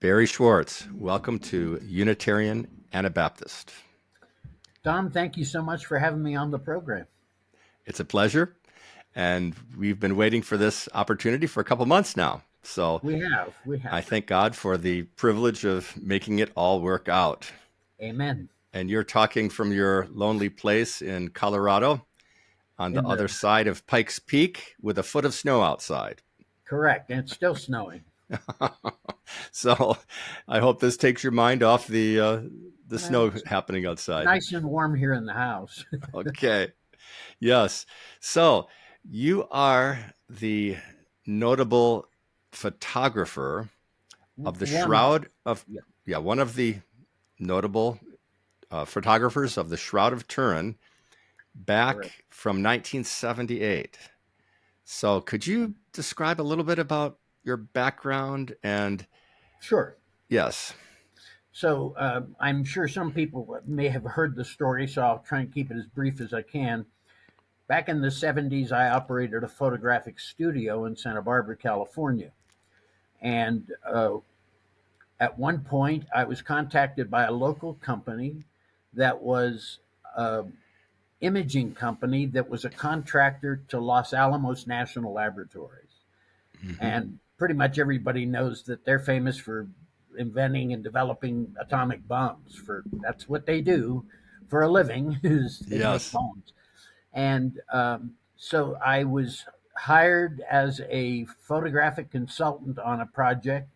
Barrie Schwortz, welcome to Unitarian Anabaptist. Don, thank you so much for having me on the program. It's a pleasure, and we've been waiting for this opportunity for a couple months now. So We have. I thank God for the privilege of making it all work out. Amen. And you're talking from your lonely place in Colorado on the other side of Pikes Peak with a foot of snow outside. Correct, and it's still snowing. So I hope this takes your mind off the snow happening outside. Nice and warm here in the house. Okay. Yes. So you are the notable photographer of the Shroud of, one of the notable photographers of the Shroud of Turin back from 1978. So could you describe a little bit about your background and... Sure. Yes. So I'm sure some people may have heard the story, so I'll try and keep it as brief as I can. Back in the 70s, I operated a photographic studio in Santa Barbara, California. And at one point, I was contacted by a local company that was an imaging company that was a contractor to Los Alamos National Laboratories. Mm-hmm. And pretty much everybody knows that they're famous for inventing and developing atomic bombs. That's what they do for a living, is they make bombs. And so I was hired as a photographic consultant on a project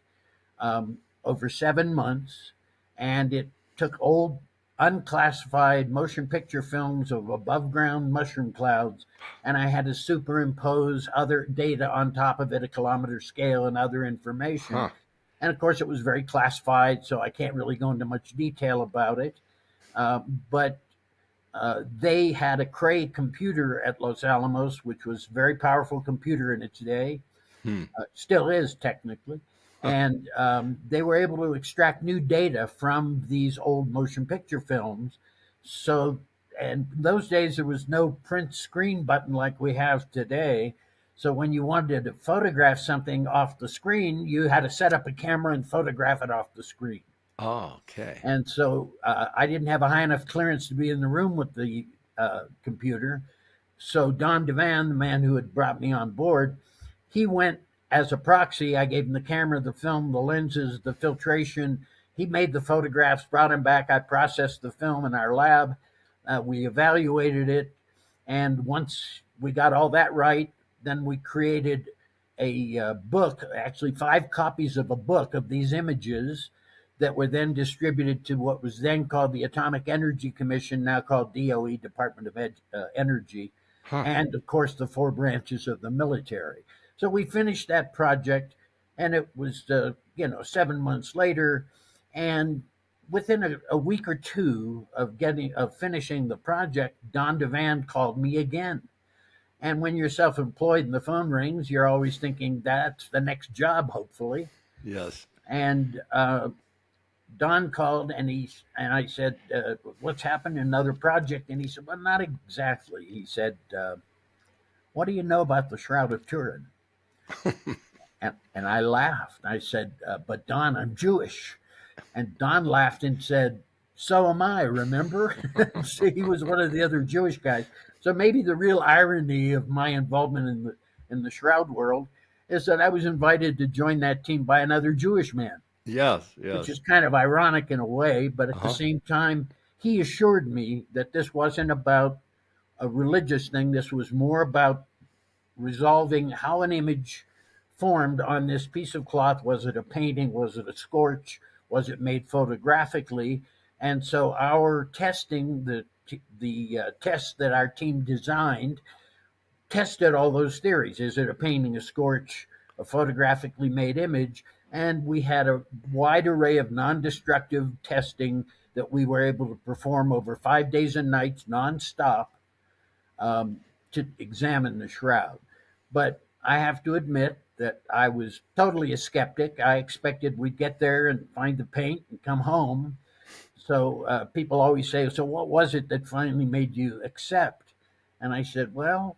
over 7 months, and it took old unclassified motion picture films of above ground mushroom clouds, and I had to superimpose other data on top of it, a kilometer scale and other information. Huh. And of course, it was very classified, so I can't really go into much detail about it. But they had a Cray computer at Los Alamos, which was a very powerful computer in its day. Still is technically. And they were able to extract new data from these old motion picture films. So, and those days there was no print screen button like we have today. So when you wanted to photograph something off the screen, you had to set up a camera and photograph it off the screen. Oh, okay. And so I didn't have a high enough clearance to be in the room with the computer. So Don Devan, the man who had brought me on board, he went as a proxy. I gave him the camera, the film, the lenses, the filtration. He made the photographs, brought them back. I processed the film in our lab. We evaluated it. And once we got all that right, then we created a book, actually 5 copies of a book of these images that were then distributed to what was then called the Atomic Energy Commission, now called DOE, Department of Energy, and of course the 4 branches of the military. So we finished that project, and it was 7 months later, and within a week or two of finishing the project, Don Devan called me again. And when you're self-employed and the phone rings, you're always thinking that's the next job, hopefully. Yes. And Don called, and I said, what's happened? Another project? And he said, well, not exactly. He said, what do you know about the Shroud of Turin? and I laughed. I said, but Don, I'm Jewish. And Don laughed and said, so am I, remember? So he was one of the other Jewish guys. So maybe the real irony of my involvement in the Shroud world is that I was invited to join that team by another Jewish man. Yes. Which is kind of ironic in a way, but at the same time, he assured me that this wasn't about a religious thing. This was more about resolving how an image formed on this piece of cloth. Was it a painting? Was it a scorch? Was it made photographically? And so our testing, the tests that our team designed, tested all those theories. Is it a painting, a scorch, a photographically made image? And we had a wide array of non-destructive testing that we were able to perform over 5 days and nights nonstop to examine the shroud. But I have to admit that I was totally a skeptic. I expected we'd get there and find the paint and come home. So people always say, so what was it that finally made you accept? And I said, well,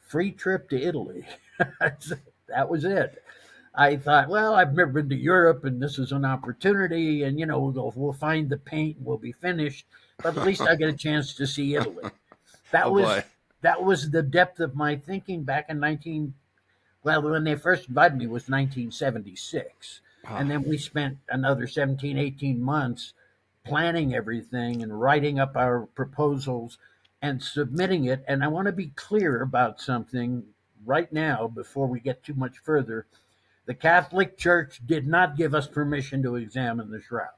free trip to Italy. That was it. I thought, well, I've never been to Europe, and this is an opportunity, and we'll find the paint, and we'll be finished. But at least I get a chance to see Italy. That Oh was boy. that was the depth of my thinking back in 19. Well, when they first invited me was 1976, and Oh, then we spent another 17, 18 months planning everything and writing up our proposals and submitting it. And I want to be clear about something right now before we get too much further. The Catholic Church did not give us permission to examine the shroud.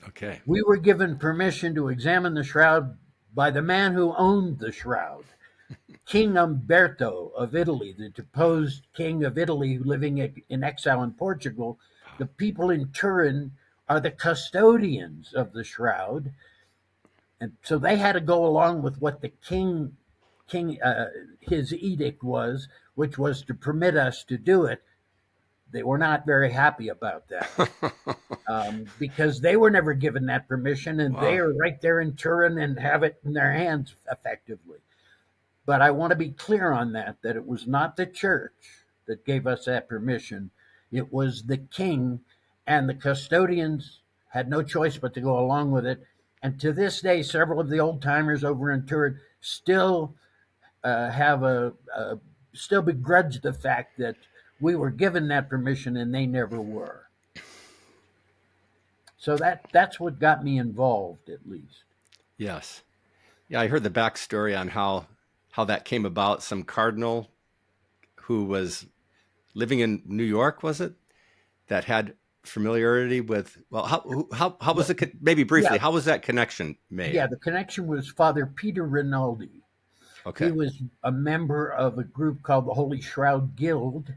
okay. We were given permission to examine the shroud by the man who owned the shroud, King Umberto of Italy, the deposed king of Italy living in exile in Portugal. The people in Turin are the custodians of the shroud, and so they had to go along with what the king his edict was, which was to permit us to do it. They were not very happy about that because they were never given that permission, and they Wow. are right there in Turin and have it in their hands effectively. But I want to be clear on that it was not the church that gave us that permission. It was the king, and the custodians had no choice but to go along with it. And to this day, several of the old timers over in Turin still have still begrudge the fact that we were given that permission and they never were. So that's what got me involved, at least. Yes. Yeah, I heard the backstory on how that came about. Some cardinal who was living in New York, was it, that had familiarity with, well, how was Well, it, maybe yeah, briefly, how was that connection yeah. made? The connection was Father Peter Rinaldi. He Okay. was a member of a group called the Holy Shroud Guild,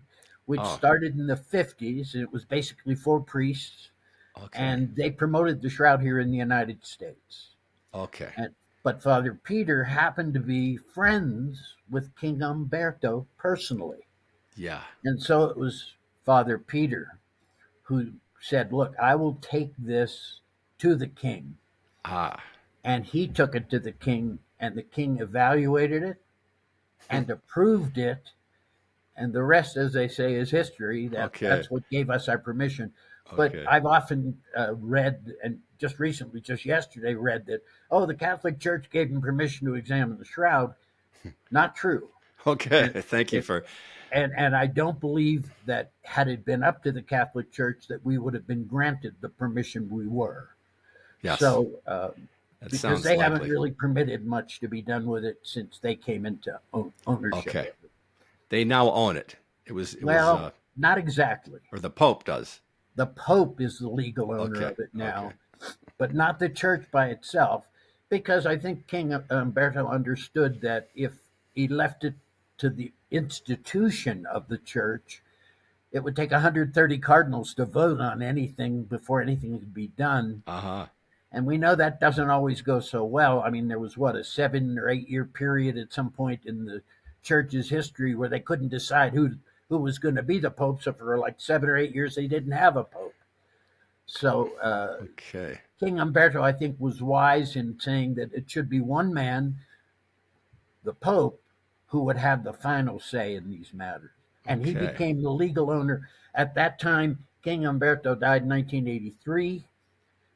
which Oh, started in the 50s. It was basically four priests, okay. and they promoted the shroud here in the United States. Okay. And, but Father Peter happened to be friends with King Umberto personally. Yeah. And so it was Father Peter who said, look, I will take this to the king. Ah. And he took it to the king, and the king evaluated it and approved it. And the rest, as they say, is history. Okay. That's what gave us our permission. But Okay. I've often read, and just recently, just yesterday, read that, oh, the Catholic Church gave him permission to examine the shroud. Not true. Okay. And Thank you it, for, and I don't believe that had it been up to the Catholic Church that we would have been granted the permission we were. yes, So that because sounds they haven't likely. really permitted much to be done with it since they came into ownership Okay. of it. They now own it. It was, Well, not exactly. or the Pope does. The Pope is the legal owner Okay. of it Okay. now, but not the church by itself, because I think King Umberto understood that if he left it to the institution of the church, it would take 130 cardinals to vote on anything before anything could be done. Uh huh. And we know that doesn't always go so well. I mean, there was what, a 7 or 8 year period at some point in the church's history where they couldn't decide who was going to be the pope. So for like 7 or 8 years, they didn't have a pope. So Okay. King Umberto, I think, was wise in saying that it should be one man, the pope, who would have the final say in these matters. And he Okay. became the legal owner. At that time, King Umberto died in 1983.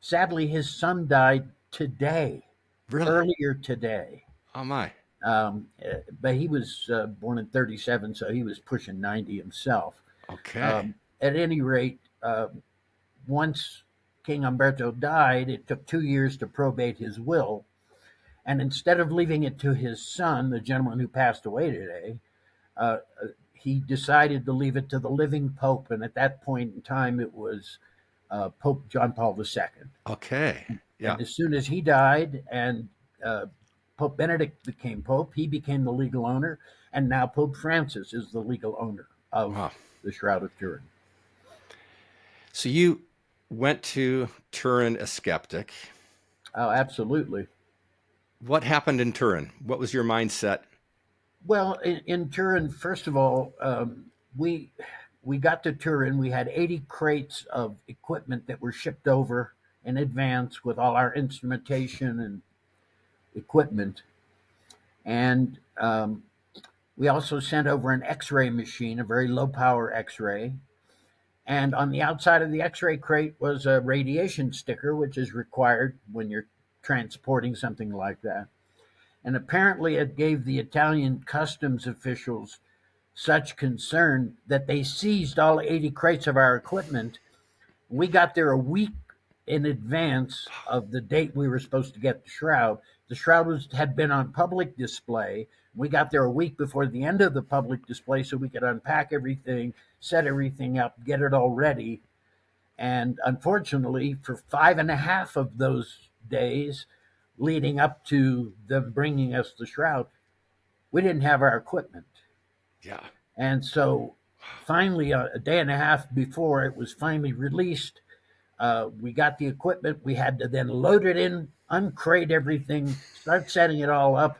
Sadly, his son died today, Really? earlier today. Oh my. But he was born in 37, so he was pushing 90 himself. Okay. At any rate, once King Umberto died, it took 2 years to probate his will. And instead of leaving it to his son, the gentleman who passed away today, uh, he decided to leave it to the living Pope. And at that point in time, it was Pope John Paul II. Okay. Yeah. And as soon as he died and uh, Pope Benedict became Pope, he became the legal owner. And now Pope Francis is the legal owner of Wow. the Shroud of Turin. So you went to Turin a skeptic. Oh, absolutely. What happened in Turin? What was your mindset? Well, in Turin, first of all, we we got to Turin. We had 80 crates of equipment that were shipped over in advance with all our instrumentation and equipment. And We also sent over an X-ray machine, a very low power X-ray. And on the outside of the X-ray crate was a radiation sticker, which is required when you're transporting something like that. And apparently, it gave the Italian customs officials such concern that they seized all 80 crates of our equipment. We got there a week in advance of the date we were supposed to get the shroud. The shroud had been on public display. We got there a week before the end of the public display so we could unpack everything, set everything up, get it all ready. And unfortunately, for 5.5 of those days leading up to them bringing us the shroud, we didn't have our equipment. Yeah. And so finally, a day and a half before it was finally released, we got the equipment. We had to then load it in, uncrate everything, start setting it all up.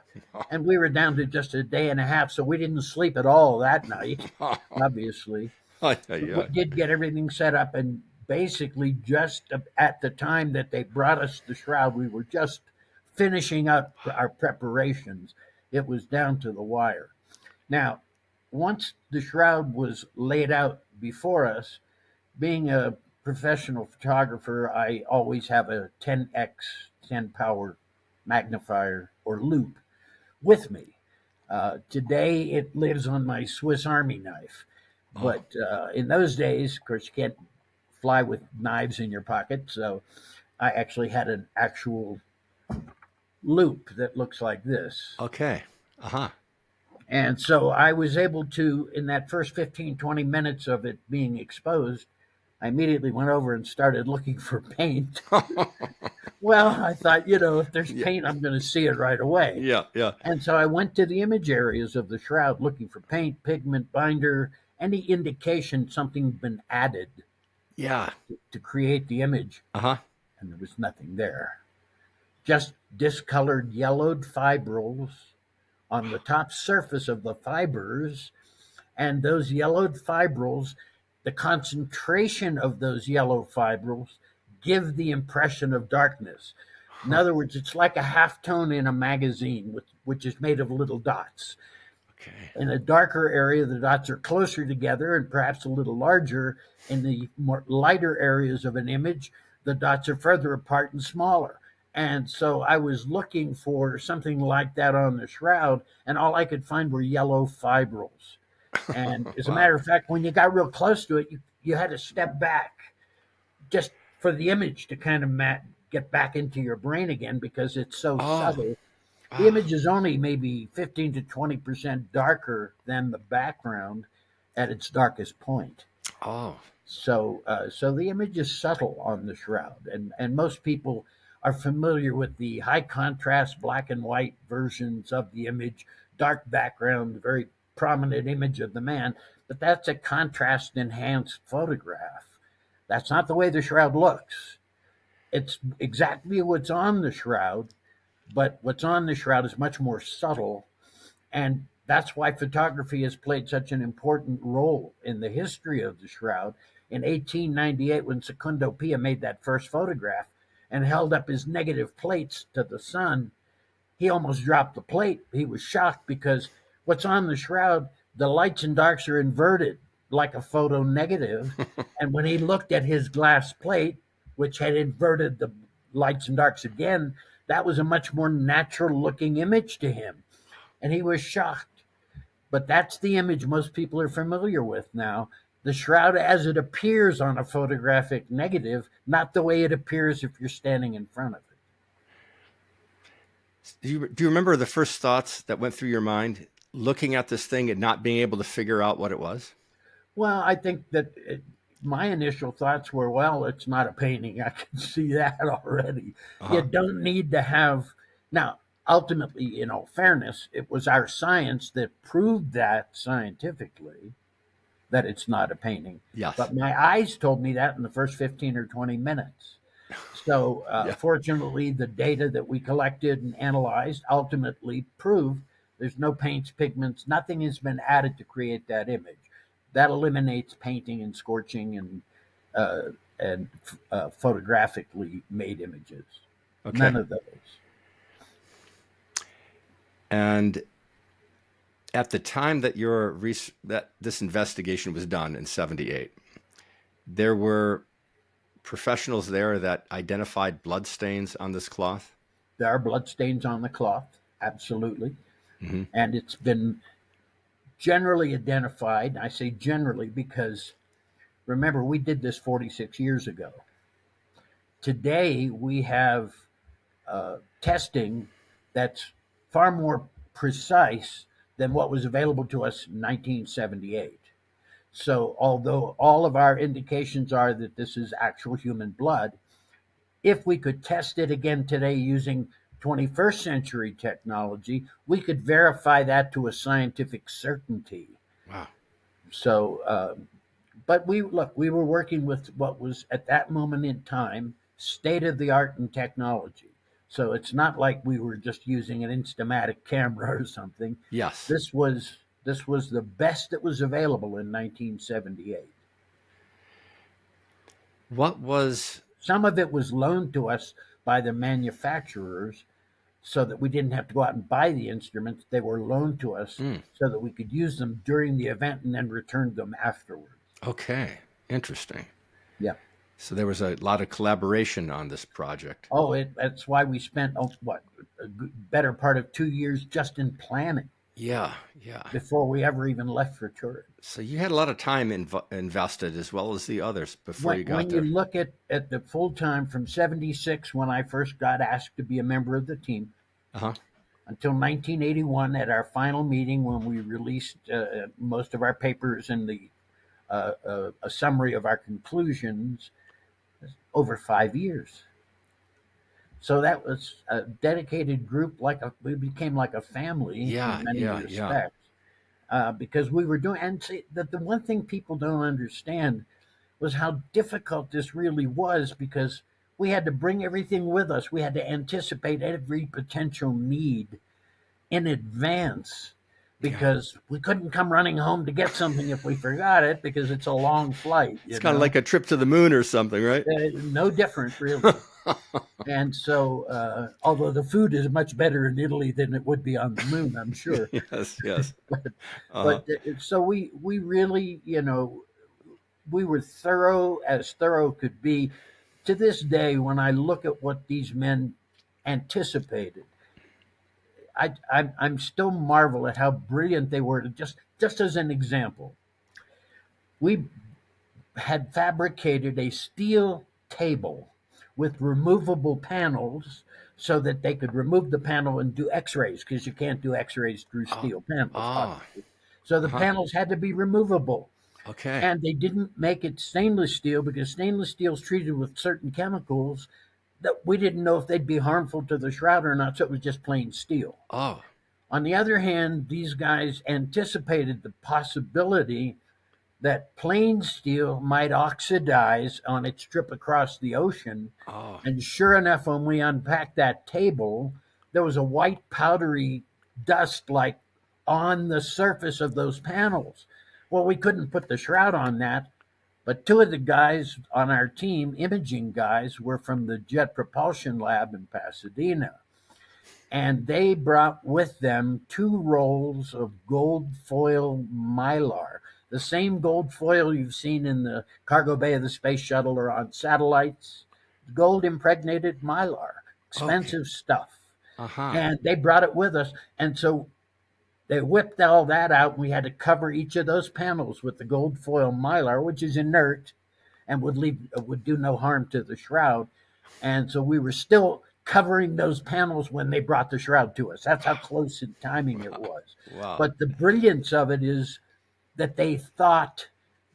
And we were down to just a day and a half. So we didn't sleep at all that night, obviously. But we Yeah. did get everything set up. And basically, just at the time that they brought us the shroud, we were just finishing up our preparations. It was down to the wire. Now, once the shroud was laid out before us, being a professional photographer, I always have a 10x 10 power magnifier or loop with me. Today it lives on my Swiss Army knife, Oh, but in those days, of course, you can't fly with knives in your pocket, so I actually had an actual loop that looks like this. okay. Uh-huh. And so I was able to, in that first 15, 20 minutes of it being exposed, I immediately went over and started looking for paint. Well, I thought, if there's Yeah. paint, I'm going to see it right away. Yeah. Yeah. And so I went to the image areas of the shroud looking for paint, pigment, binder, any indication something had been added Yeah. to create the image. Uh-huh. And there was nothing there. Just discolored yellowed fibrils on the top surface of the fibers. And those yellowed fibrils, the concentration of those yellow fibrils give the impression of darkness. In Huh. other words, it's like a half tone in a magazine, which is made of little dots. Okay. In a darker area, the dots are closer together and perhaps a little larger. In the more lighter areas of an image, the dots are further apart and smaller. And so I was looking for something like that on the shroud, and all I could find were yellow fibrils. And as a Wow. matter of fact, when you got real close to it, you had to step back just for the image to kind of get back into your brain again because it's so Oh. subtle. The Ah. image is only maybe 15 to 20% darker than the background at its darkest point. Oh. So the image is subtle on the shroud, and most people are familiar with the high contrast black and white versions of the image, dark background, very prominent image of the man, but that's a contrast enhanced photograph. That's not the way the shroud looks. It's exactly what's on the shroud, but what's on the shroud is much more subtle, and that's why photography has played such an important role in the history of the shroud. In 1898, when Secundo Pia made that first photograph and held up his negative plates to the sun, he almost dropped the plate. He was shocked because what's on the shroud, the lights and darks are inverted like a photo negative. And when he looked at his glass plate, which had inverted the lights and darks again, that was a much more natural looking image to him. And he was shocked. But that's the image most people are familiar with now. The shroud as it appears on a photographic negative, not the way it appears if you're standing in front of it. Do you remember the first thoughts that went through your mind looking at this thing and not being able to figure out what it was? Well, I think that my initial thoughts were, well, it's not a painting. I can see that already. You Uh-huh. don't need to have. Now, ultimately, in all fairness, it was our science that proved that scientifically that it's not a painting. Yes. But my eyes told me that in the first 15 or 20 minutes. So, Yeah. fortunately, the data that we collected and analyzed ultimately proved there's no paints, pigments, nothing has been added to create that image. That eliminates painting and scorching uh, and photographically made images. None Okay. of those. And At the time that that this investigation was done in '78, there were professionals there that identified blood stains on this cloth. There are blood stains on the cloth, absolutely. Hmm. And it's been generally identified. I say generally because remember, we did this 46 years ago. Today, we have testing that's far more precise than what was available to us in 1978. So, although all of our indications are that this is actual human blood, if we could test it again today using 21st century technology, we could verify that to a scientific certainty. Wow. So, but we were working with what was at that moment in time state of the art in technology. So it's not like we were just using an Instamatic camera or something. Yes. This was the best that was available in 1978. What was? Some of it was loaned to us by the manufacturers so that we didn't have to go out and buy the instruments. They were loaned to us Mm, so that we could use them during the event and then return them afterwards. okay. Interesting. Yeah. So there was a lot of collaboration on this project. Oh, that's why we spent a better part of 2 years just in planning Yeah. Yeah. before we ever even left for Turin. So you had a lot of time invested as well as the others before you got When you there. look at the full time from '76 when I first got asked to be a member of the team Uh huh. until 1981 at our final meeting when we released most of our papers and a summary of our conclusions, over 5 years. So that was a dedicated group. We became like a family Yeah. in many Yeah. Yeah. respects because we were doing. And see, that the one thing people don't understand was how difficult this really was because we had to bring everything with us. We had to anticipate every potential need in advance Yeah. because we couldn't come running home to get something if we forgot it because it's a long flight. It's kind of like a trip to the moon or something, right? No different, really. And so, although the food is much better in Italy than it would be on the moon, I'm sure. Yes. Yes. but Uh huh. but so we really, we were thorough as thorough could be. To this day, when I look at what these men anticipated, I'm still marvel at how brilliant they were. Just as an example, we had fabricated a steel table with removable panels so that they could remove the panel and do x-rays because you can't do x-rays through Oh. steel panels, Oh. obviously. So Uh the huh. panels had to be removable. Okay. And they didn't make it stainless steel because stainless steel is treated with certain chemicals that we didn't know if they'd be harmful to the shroud or not, so it was just plain steel. Oh. On the other hand, these guys anticipated the possibility that plain steel might oxidize on its trip across the ocean. Oh. And sure enough, when we unpacked that table, there was a white powdery dust like on the surface of those panels. Well, we couldn't put the shroud on that, but two of the guys on our team, imaging guys, were from the Jet Propulsion Lab in Pasadena. And they brought with them 2 rolls of gold foil mylar, the same gold foil you've seen in the cargo bay of the space shuttle or on satellites, gold impregnated mylar, Okay. expensive stuff. Uh huh. And they brought it with us. And so they whipped all that out. And we had to cover each of those panels with the gold foil mylar, which is inert and would do no harm to the shroud. And so we were still covering those panels when they brought the shroud to us. That's how close in timing it Wow. was. Wow. But the brilliance of it is that they thought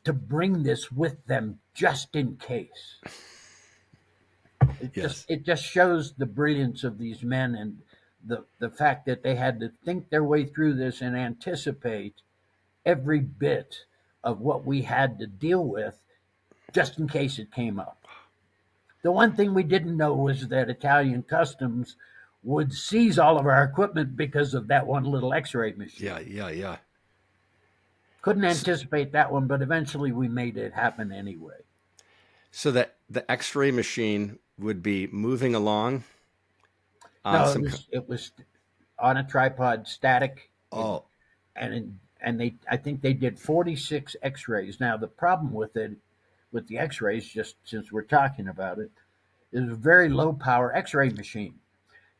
to bring this with them just in case. It just Yes. it just shows the brilliance of these men and the fact that they had to think their way through this and anticipate every bit of what we had to deal with just in case it came up. The one thing we didn't know was that Italian customs would seize all of our equipment because of that one little x-ray Yeah. machine. Yeah. Yeah. Couldn't S- anticipate that one, but eventually we made it happen anyway. So that the X-ray machine would be moving along on No, some. it was on a tripod, static. It Oh. I think they did 46 X-rays. Now the problem with it, with the X-rays, just since we're talking about it, is a very low power X-ray machine.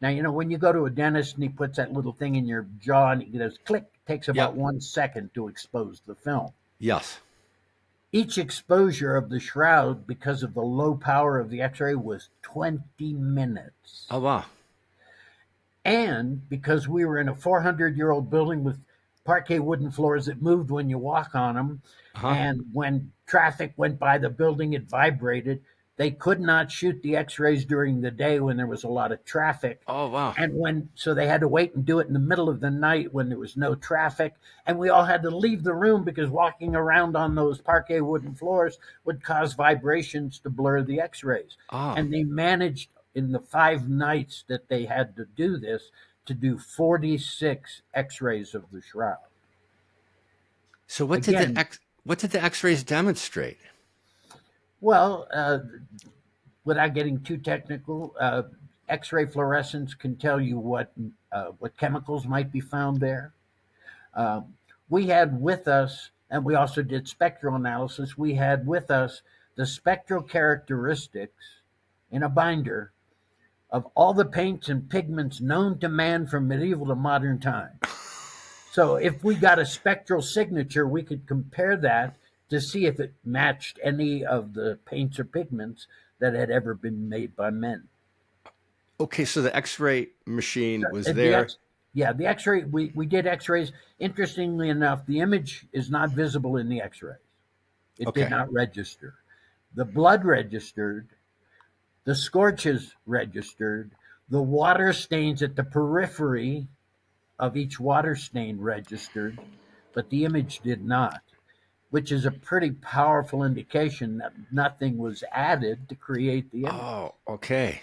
Now you know when you go to a dentist and he puts that little thing in your jaw and he goes click, it takes about Yep. 1 second to expose the film. Yes. Each exposure of the shroud, because of the low power of the X-ray, was 20 minutes. Oh, wow. And because we were in a 400-year-old building with parquet wooden floors that moved when you walk on them, Uh-huh. and when traffic went by the building, it vibrated. They could not shoot the X-rays during the day when there was a lot of traffic, Oh, wow. and so they had to wait and do it in the middle of the night when there was no traffic, and we all had to leave the room because walking around on those parquet wooden floors would cause vibrations to blur the X-rays. Oh. And they managed in the 5 nights that they had to do this to do 46 X-rays of the shroud. So Again, what did the X-rays demonstrate? well, without getting too technical, X-ray fluorescence can tell you what chemicals might be found there. We had with us, and we also did spectral analysis. We had with us the spectral characteristics in a binder of all the paints and pigments known to man from medieval to modern times. So if we got a spectral signature, we could compare that to see if it matched any of the paints or pigments that had ever been made by men. Okay, so the X-ray machine was The there. X, yeah, the X-ray. We did X-rays. Interestingly enough, the image is not visible in the X-rays. It did Okay. not register. The blood registered. The scorches registered. The water stains at the periphery of each water stain registered, but the image did not, which is a pretty powerful indication that nothing was added to create the image. Oh, okay.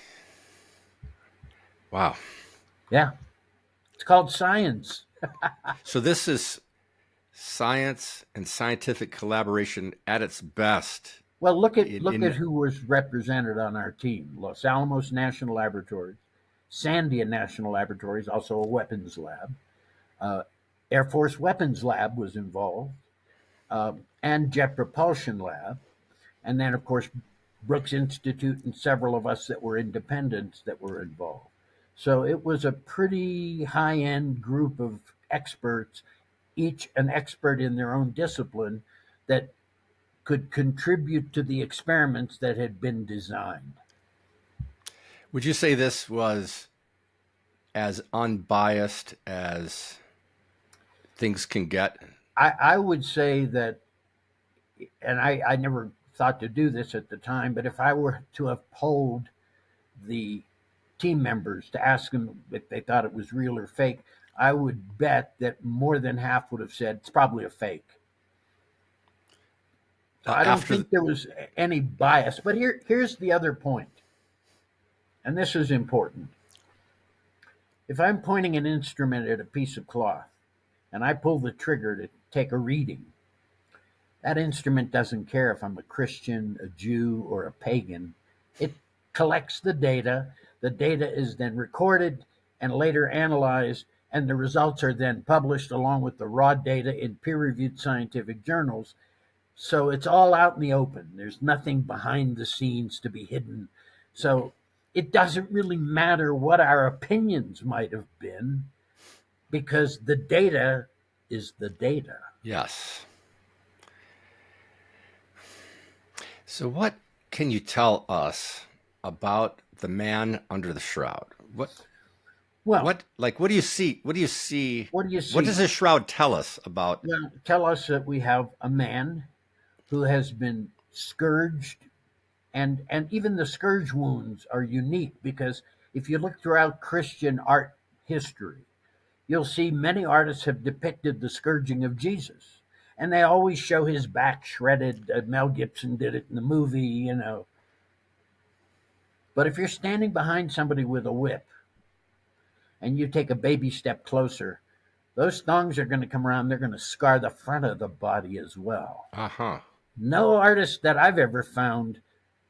Wow. Yeah, it's called science. So this is science and scientific collaboration at its best. Well, look In at who was represented on our team: Los Alamos National Laboratories, Sandia National Laboratories, also a weapons lab. Uh, Air Force Weapons Lab was involved, and Jet Propulsion Lab, and then of course Brooks Institute and several of us that were independents that were involved. So it was a pretty high end group of experts, each an expert in their own discipline, that could contribute to the experiments that had been designed. would you say this was as unbiased as things can get? I would say that, and I never thought to do this at the time, but if I were to have polled the team members to ask them if they thought it was real or fake, I would bet that more than half would have said it's probably a fake. So I don't After think there was any bias. But here's the other point, and this is important. If I'm pointing an instrument at a piece of cloth and I pull the trigger to take a reading, that instrument doesn't care if I'm a Christian, a Jew, or a pagan. It collects the data. The data is then recorded and later analyzed, and the results are then published along with the raw data in peer reviewed scientific journals. So it's all out in the open. There's nothing behind the scenes to be hidden. So it doesn't really matter what our opinions might have been because the data is the data. yes. So what can you tell us about the man under the shroud? Well, What do you see? What do you see? what do you What see? does the shroud tell us about? Well, tell us that we have a man who has been scourged, and even the scourge wounds are unique because if you look throughout Christian art history, you'll see many artists have depicted the scourging of Jesus, and they always show his back shredded. Mel Gibson did it in the movie, you know. But if you're standing behind somebody with a whip and you take a baby step closer, those thongs are going to come around. They're going to scar the front of the body as well. Uh-huh. No artist that I've ever found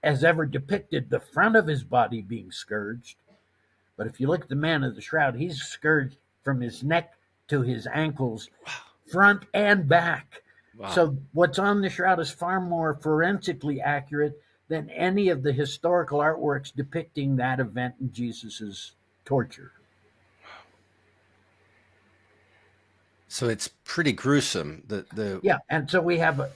has ever depicted the front of his body being scourged. But if you look at the man of the shroud, he's scourged from his neck to his ankles front and back. Wow. So what's on the shroud is far more forensically accurate than any of the historical artworks depicting that event in Jesus's torture. So it's pretty gruesome. The Yeah, and so we have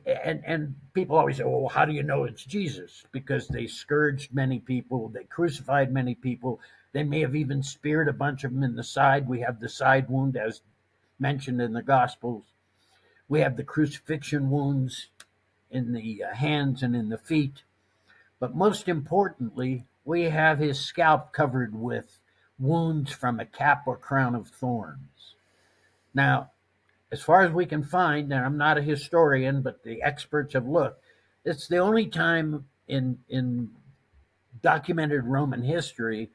and people always say, "Well, how do you know it's Jesus?" Because they scourged many people, they crucified many people, they may have even speared a bunch of them in the side. We have the side wound, as mentioned in the Gospels. We have the crucifixion wounds in the hands and in the feet. But most importantly, we have his scalp covered with wounds from a cap or crown of thorns. Now, as far as we can find, and I'm not a historian, but the experts have looked, it's the only time in documented Roman history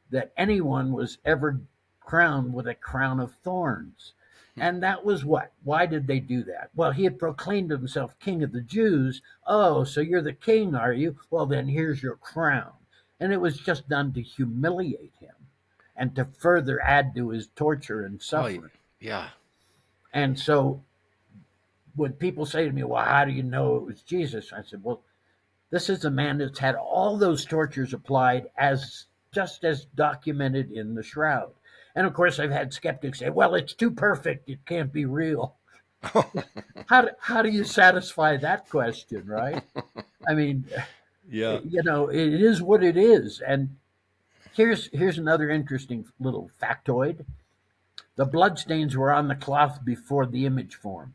that anyone was ever crowned with a crown of thorns. And that was what? Why did they do that? Well, he had proclaimed himself king of the Jews. Oh, so you're the king, are you? Well, then here's your crown. And it was just done to humiliate him and to further add to his torture and oh suffering. yeah. And so when people say to me, well, how do you know it was Jesus? I said, well, this is a man that's had all those tortures applied as just as documented in the shroud. And of course, I've had skeptics say, well, it's too perfect. It can't be real. How do you satisfy that question, right? I mean, Yeah. it is what it is. And here's another interesting little factoid. The bloodstains were on the cloth before the image formed.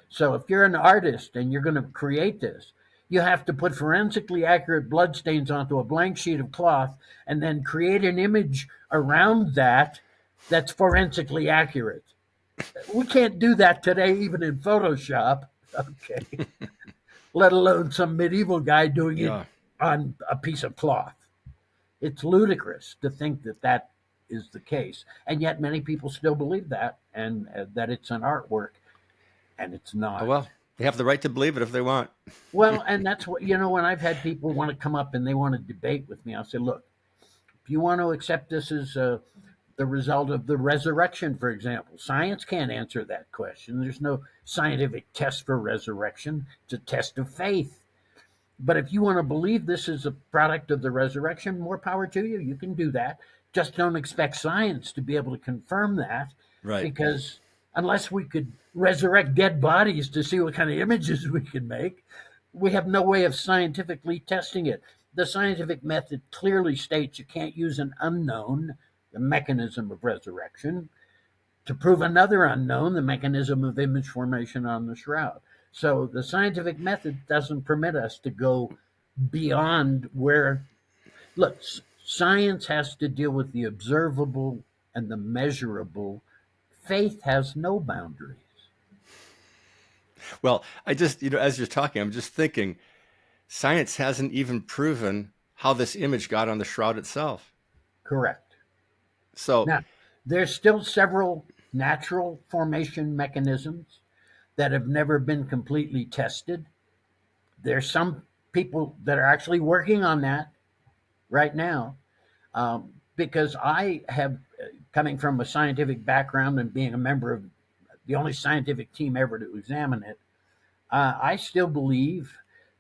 So if you're an artist and you're going to create this, you have to put forensically accurate bloodstains onto a blank sheet of cloth and then create an image around that that's forensically accurate. We can't do that today, even in Photoshop, okay, let alone some medieval guy doing it Yeah. on a piece of cloth. It's ludicrous to think that that is the case. And yet many people still believe that and that it's an artwork, and it's Oh not. well, they have the right to believe it if they want. Well, and that's what, when I've had people want to come up and they want to debate with me, I'll say, look, if you want to accept this as the result of the resurrection, for example, science can't answer that question. There's no scientific test for resurrection, it's a test of faith. But if you want to believe this is a product of the resurrection, more power to you. You can do that. Just don't expect science to be able to confirm that, Right. because unless we could resurrect dead bodies to see what kind of images we can make, we have no way of scientifically testing it. The scientific method clearly states you can't use an unknown, the mechanism of resurrection, to prove another unknown, the mechanism of image formation on the shroud. So the scientific method doesn't permit us to go beyond where, look, science has to deal with the observable and the measurable. Faith has no boundaries. Well, I just, as you're talking, I'm just thinking science hasn't even proven how this image got on the shroud itself. Correct. So, Now, there's still several natural formation mechanisms that have never been completely tested. There's some people that are actually working on that right now, because I have, coming from a scientific background and being a member of the only scientific team ever to examine it, I still believe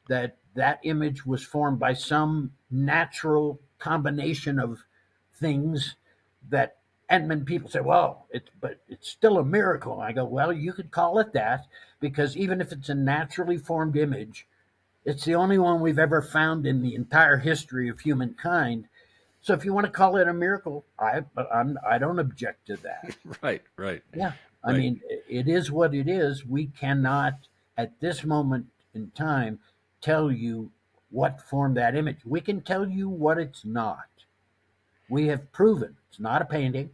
that that image was formed by some natural combination of things that, and when people say, well, but it's still a miracle. I go, well, you could call it that, because even if it's a naturally formed image, it's the only one we've ever found in the entire history of humankind. So if you want to call it a miracle, I don't object to that. right, right, Yeah, I right. mean, it is what it is. We cannot, at this moment in time, tell you what formed that image. We can tell you what it's not. We have proven it's not a painting,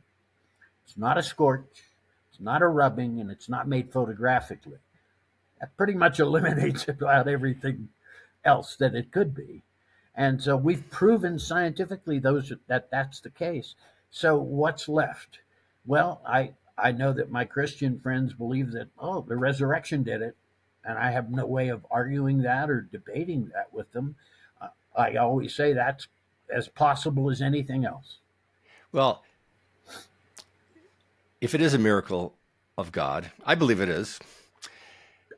it's not a scorch, it's not a rubbing, and it's not made photographically. That pretty much eliminates about everything else that it could be. And so we've proven scientifically that that's the case. So what's left? Well, I know that my Christian friends believe that, oh, the resurrection did it, and I have no way of arguing that or debating that with them. I always say that's as possible as anything else. Well, if it is a miracle, of God. I believe it is.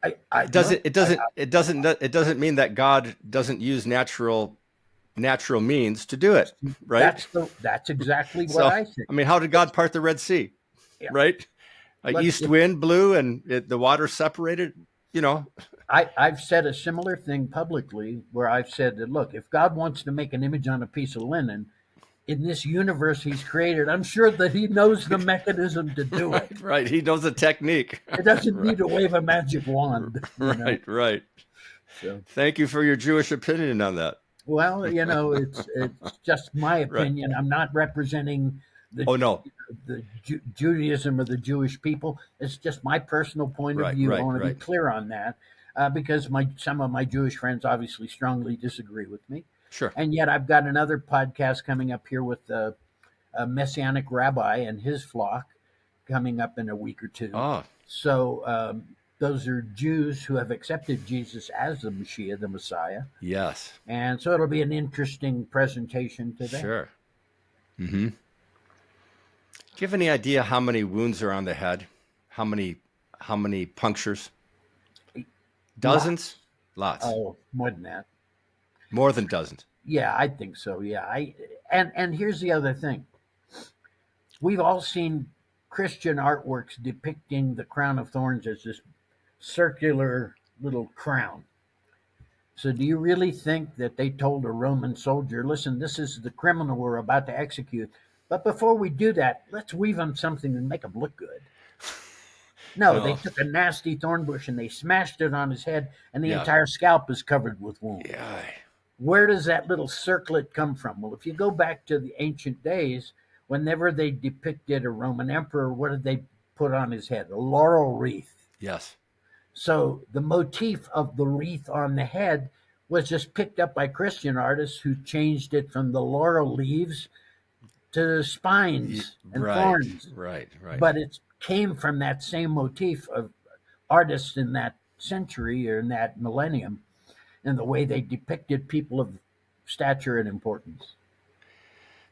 I It no, doesn't. It doesn't. It doesn't. It doesn't mean that God doesn't use natural means to do it. Right. that's exactly what So, I think. I mean, how did God part the Red Sea? Yeah, Right. A look, east if wind blew and the water separated. You know. I've said a similar thing publicly, where I've said that, look, if God wants to make an image on a piece of linen in this universe He's created, I'm sure that He knows the mechanism to do it. Right. Right. He knows the technique. It doesn't Right. need to wave a magic wand, Right. Right. So, Thank you for your Jewish opinion on that. well, it's just my Right. opinion. I'm not representing the Oh no. Judaism or the Jewish people. It's just my personal point of Right. view. I Right. want to be Right. clear on that, because some of my Jewish friends obviously strongly disagree with me. Sure. And yet, I've got another podcast coming up here with a Messianic rabbi and his flock coming up in a week or two. Oh, So those are Jews who have accepted Jesus as the Mashiach, the Messiah. yes. And so it'll be an interesting presentation to them. Sure. Mm-hmm. Do you have any idea how many wounds are on the head? How many punctures? Dozens? Lots. Lots. Oh, more than that. More than dozens. Yeah, I think so. Yeah, and here's the other thing. We've all seen Christian artworks depicting the crown of thorns as this circular little crown. So do you really think that they told a Roman soldier, listen, this is the criminal we're about to execute, but before we do that, let's weave him something and make him look good? No, they No. took a nasty thorn bush and they smashed it on his head, and the Yeah. entire scalp is covered with wounds. Yeah. Where does that little circlet come from? Well, if you go back to the ancient days, whenever they depicted a Roman emperor, what did they put on his head? A laurel wreath. Yes. So the motif of the wreath on the head was just picked up by Christian artists who changed it from the laurel leaves to spines and Right. thorns. Right. Right. But it came from that same motif of artists in that century or in that millennium, and the way they depicted people of stature and importance.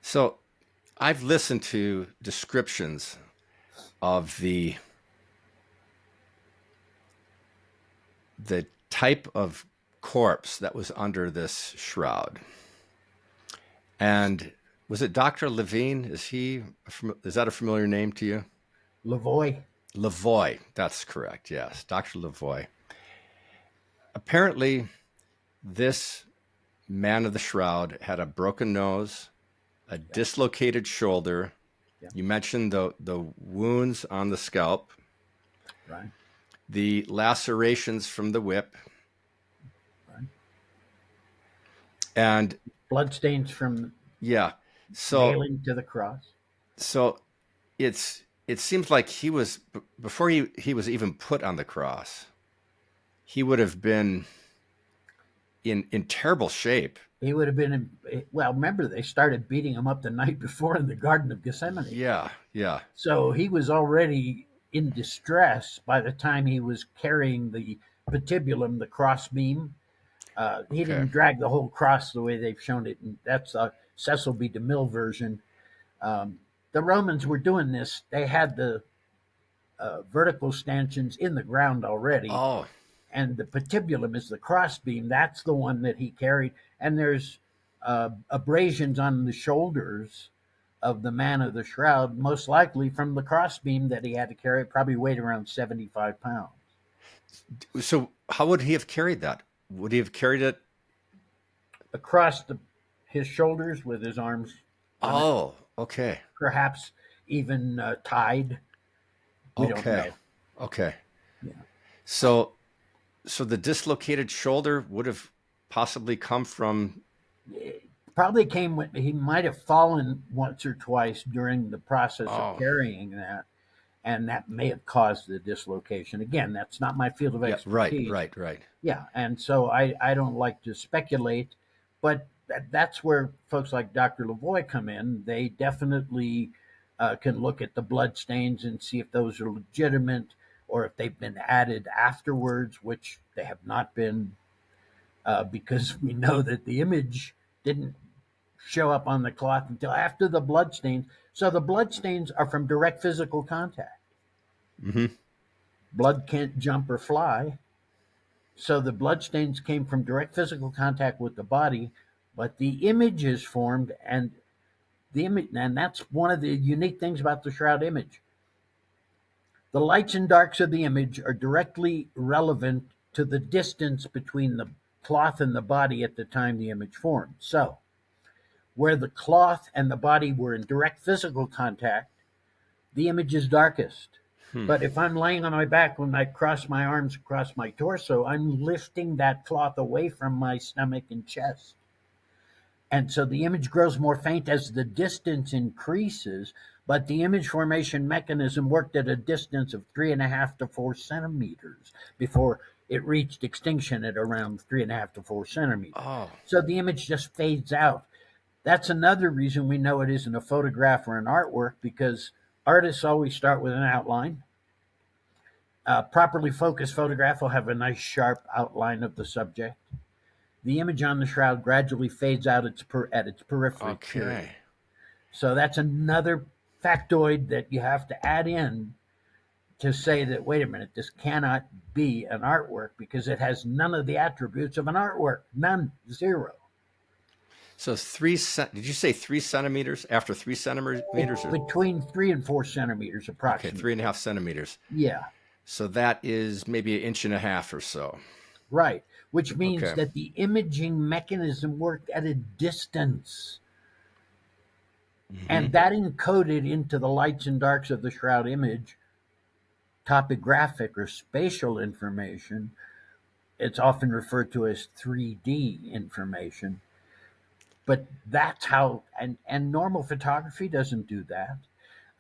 So I've listened to descriptions of the type of corpse that was under this shroud. And was it Dr. Levine? Is that a familiar name to you? Lavoie. Lavoie, that's correct. Yes, Dr. Lavoie. Apparently, this man of the shroud had a broken nose, a dislocated shoulder. Yeah. You mentioned the wounds on the scalp, Right. the lacerations from the whip, Right. and Bloodstains from yeah. So nailing to the cross. so it seems like he was before he was even put on the cross, he would have been in terrible shape. He would have been well, remember they started beating him up the night before in the Garden of Gethsemane. Yeah, yeah. So he was already in distress by the time he was carrying the patibulum, the crossbeam. He Okay. didn't drag the whole cross the way they've shown it. And that's a Cecil B. DeMille version. The Romans were doing this. They had the vertical stanchions in the ground already. Oh, And the patibulum is the crossbeam. That's the one that he carried. And there's abrasions on the shoulders of the man of the shroud, most likely from the crossbeam that he had to carry. It probably weighed around 75 pounds. so how would he have carried that? Would he have carried it? Across his shoulders with his arms on it, Oh, okay. perhaps even tied. We don't Okay. know. Okay. Yeah. So the dislocated shoulder would have possibly come from Probably came when he might have fallen once or twice during the process oh, of carrying that, and that may have caused the dislocation. Again, that's not my field of yeah, right, expertise. right. Yeah, and so I don't like to speculate, but that's where folks like Dr. Lavoie come in. They definitely can look at the blood stains and see if those are legitimate or if they've been added afterwards, which they have not been, because we know that the image didn't show up on the cloth until after the blood stains. So the blood stains are from direct physical contact. Mm-hmm. Blood can't jump or fly. So the bloodstains came from direct physical contact with the body, but the image is formed, and that's one of the unique things about the shroud image. The lights and darks of the image are directly relevant to the distance between the cloth and the body at the time the image formed. So, where the cloth and the body were in direct physical contact, the image is darkest. Hmm. But if I'm laying on my back, when I cross my arms across my torso, I'm lifting that cloth away from my stomach and chest. And so the image grows more faint as the distance increases, but the image formation mechanism worked at a distance of 3.5 to 4 centimeters before it reached extinction at around 3.5 to 4 centimeters. Oh, So the image just fades out. That's another reason we know it isn't a photograph or an artwork, because artists always start with an outline. A properly focused photograph will have a nice sharp outline of the subject. The image on the shroud gradually fades out at its periphery period. okay. So that's another factoid that you have to add in to say that, wait a minute, this cannot be an artwork because it has none of the attributes of an artwork. None. Zero. So did you say 3 centimeters? After 3 centimeters, or Between 3 and 4 centimeters, okay, approximately. 3.5 centimeters. Yeah, So that is maybe an inch and a half or so. right. Which means Okay. that the imaging mechanism worked at a distance. Mm-hmm. And that encoded into the lights and darks of the shroud image topographic or spatial information. It's often referred to as 3D information. But that's how, and normal photography doesn't do that.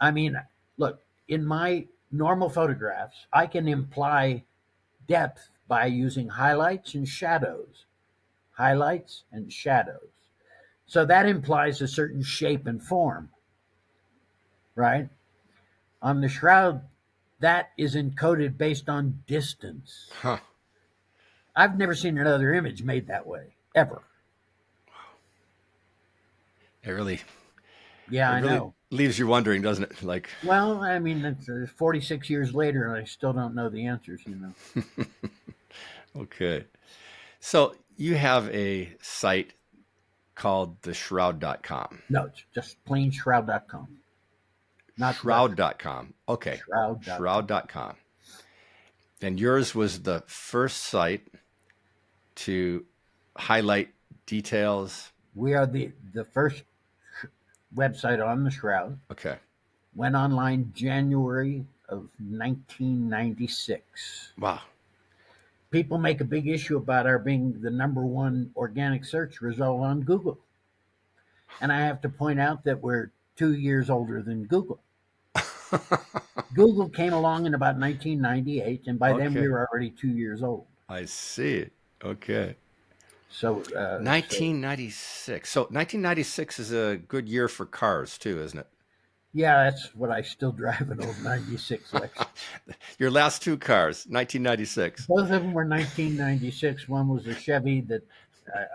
I mean, look, in my normal photographs, I can imply depth by using highlights and shadows. Highlights and shadows. So that implies a certain shape and form, right? On the shroud, that is encoded based on distance. Huh. I've never seen another image made that way, ever. It really, Yeah, it I really know. leaves you wondering, doesn't it? Like, Well, I mean, it's 46 years later, and I still don't know the answers. okay. So you have a site called the shroud.com. No, it's just plain shroud.com, not the Shroud.com. Okay. shroud.com. Shroud.com. And yours was the first site to highlight details. We are the first website on the shroud. Okay. Went online January of 1996. Wow. People make a big issue about our being the number one organic search result on Google. And I have to point out that we're 2 years older than Google. Google came along in about 1998, and by then we Okay. were already 2 years old. I see. Okay. So 1996. So 1996 is a good year for cars too, isn't it? yeah, that's what I still drive, an old 96 Lexus. Your last two cars, 1996. Both of them were 1996. One was a Chevy that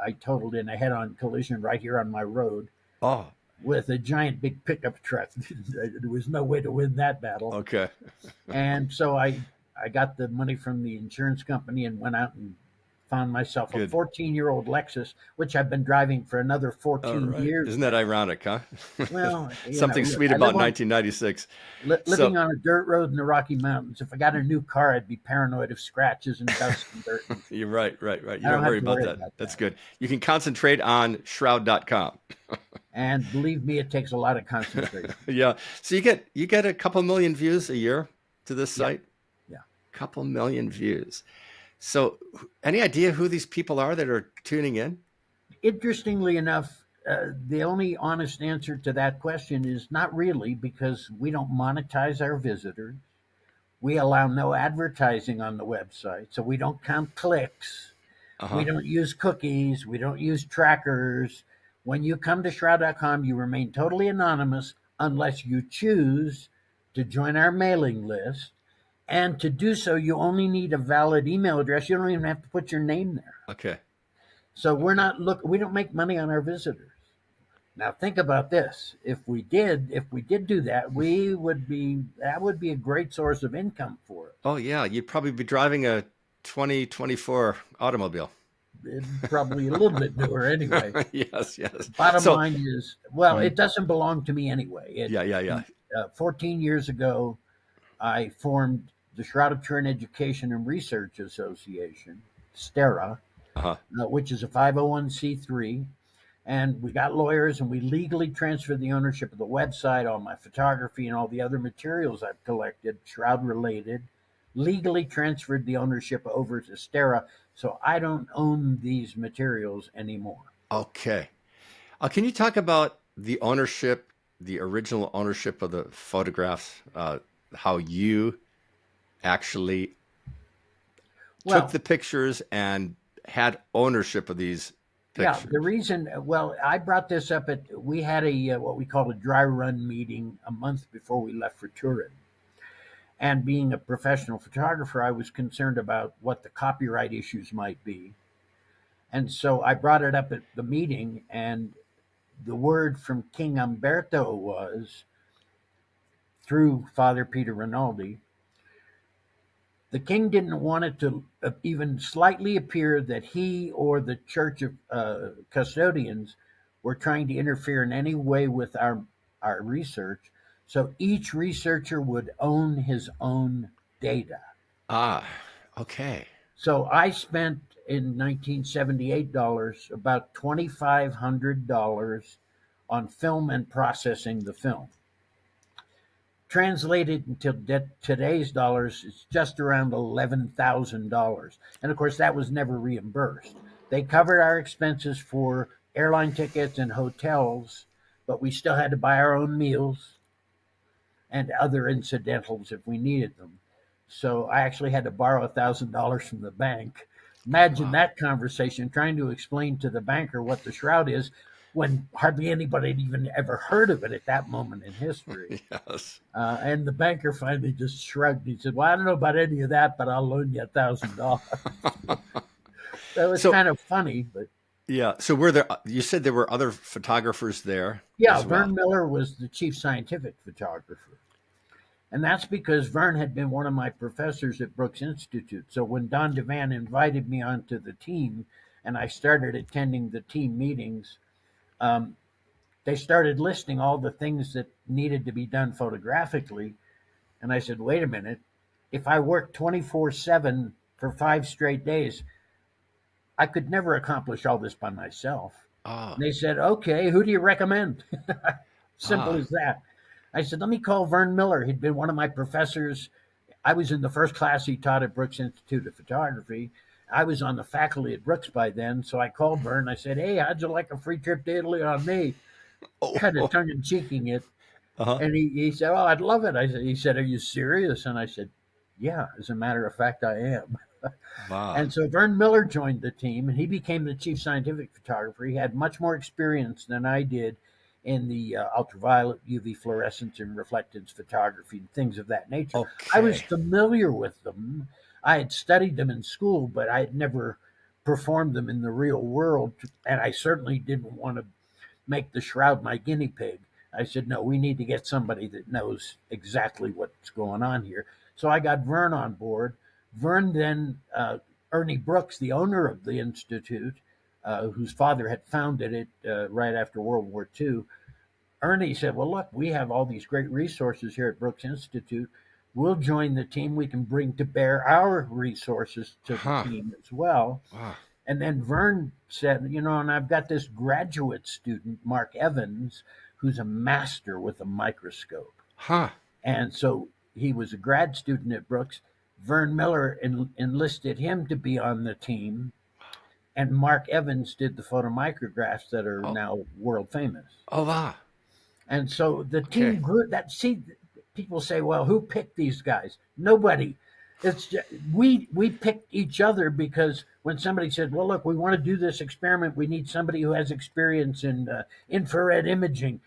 I totaled in a head-on collision right here on my road Oh, with a giant big pickup truck. There was no way to win that battle. okay. And so I got the money from the insurance company and went out and found myself a Good. 14-year-old Lexus, which I've been driving for another All 14 right. years. Isn't that ironic, huh? Well, Something sweet I about live 1996. living So, on a dirt road in the Rocky Mountains. If I got a new car, I'd be paranoid of scratches and dust and dirt. you're right, right, right. You I don't don't have worry to about worry that. about That's that. good. You can concentrate on shroud.com. And believe me, it takes a lot of concentration. Yeah. So you get a couple million views a year to this Yeah, site? yeah. Couple million views. So, any idea who these people are that are tuning in? Interestingly enough, the only honest answer to that question is not really, because we don't monetize our visitors. We allow no advertising on the website, so we don't count clicks. We Uh-huh. don't use cookies. We don't use trackers. When you come to shroud.com, you remain totally anonymous unless you choose to join our mailing list. And to do so, you only need a valid email address. You don't even have to put your name there. Okay. So Okay. we don't make money on our visitors. Now think about this. If we did do that, that would be a great source of income for us. Oh yeah, you'd probably be driving a 2024 automobile. Probably a little bit newer anyway. Yes, yes. Bottom So, line is, well, mhm. it doesn't belong to me anyway. Yeah, yeah, yeah. 14 years ago, I formed the Shroud of Turin Education and Research Association, STERA, Uh-huh. which is a 501c3. And we got lawyers and we legally transferred the ownership of the website, all my photography, and all the other materials I've collected, Shroud related, legally transferred the ownership over to Stera. So I don't own these materials anymore. Okay. Can you talk about the ownership, the original ownership of the photographs? How you actually took Well, the pictures and had ownership of these yeah, the pictures? reason, well, I brought this up we had a what we called a dry run meeting a month before we left for Turin. And being a professional photographer, I was concerned about what the copyright issues might be. And so I brought it up at the meeting, and the word from King Umberto was, through Father Peter Rinaldi, the king didn't want it to even slightly appear that he or the Church of Custodians were trying to interfere in any way with our research. So each researcher would own his own data. Ah, okay. So I spent in 1978 dollars about $2,500 on film and processing the film. Translated into today's dollars, it's just around $11,000. And of course, that was never reimbursed. They covered our expenses for airline tickets and hotels, but we still had to buy our own meals and other incidentals if we needed them. So I actually had to borrow $1,000 from the bank. Imagine Wow. that conversation, trying to explain to the banker what the shroud is when hardly anybody had even ever heard of it at that moment in history. Yes. And the banker finally just shrugged. He said, "Well, I don't know about any of that, but I'll loan you $1,000." That was So, kind of funny, but yeah. So were there, you said there were other photographers there yeah, as well. Vern Miller was the chief scientific photographer. And that's because Vern had been one of my professors at Brooks Institute. So when Don Devan invited me onto the team and I started attending the team meetings, um, they started listing all the things that needed to be done photographically. And I said, wait a minute, if I worked 24/7 for 5 straight days, I could never accomplish all this by myself. Ah, And they said, okay, who do you recommend? Simple ah, as that. I said, let me call Vern Miller. He'd been one of my professors. I was in the first class he taught at Brooks Institute of Photography. I was on the faculty at Brooks by then. So I called Vern. I said, hey, how'd you like a free trip to Italy on me? Kind of oh, tongue in cheeking it. uh-huh. And he said, oh, I'd love it. He said, are you serious? And I said, yeah, as a matter of fact, I am. Wow. And so Vern Miller joined the team and he became the chief scientific photographer. He had much more experience than I did in the ultraviolet, UV fluorescence, and reflectance photography and things of that nature. I was Okay. familiar with them. I had studied them in school, but I had never performed them in the real world. And I certainly didn't want to make the shroud my guinea pig. I said, no, we need to get somebody that knows exactly what's going on here. So I got Vern on board. Vern then, Ernie Brooks, the owner of the Institute, whose father had founded it right after World War II, Ernie said, well, look, we have all these great resources here at Brooks Institute. We'll join the team. We can bring to bear our resources to the Huh. team as well. Wow. And then Vern said, and I've got this graduate student, Mark Evans, who's a master with a microscope. Huh. And so he was a grad student at Brooks. Vern Miller enlisted him to be on the team, and Mark Evans did the photomicrographs that are Oh, now world famous. oh, wow. And so the Okay. team grew. People say, well, who picked these guys? Nobody. It's just, we picked each other because when somebody said, well, look, we want to do this experiment, we need somebody who has experience in infrared imaging.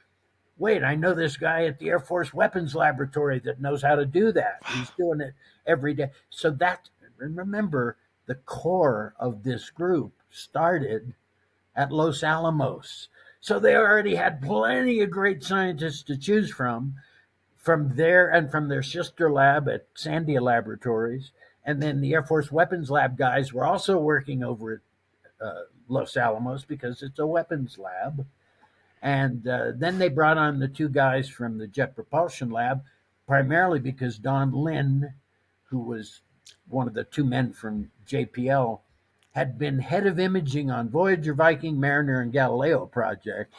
Wait, I know this guy at the Air Force Weapons Laboratory that knows how to do that. Wow. He's doing it every day. So that, remember, the core of this group started at Los Alamos. So they already had plenty of great scientists to choose from there and from their sister lab at Sandia Laboratories. And then the Air Force Weapons Lab guys were also working over at Los Alamos because it's a weapons lab. And then they brought on the two guys from the Jet Propulsion Lab, primarily because Don Lynn, who was one of the two men from JPL, had been head of imaging on Voyager, Viking, Mariner, and Galileo projects.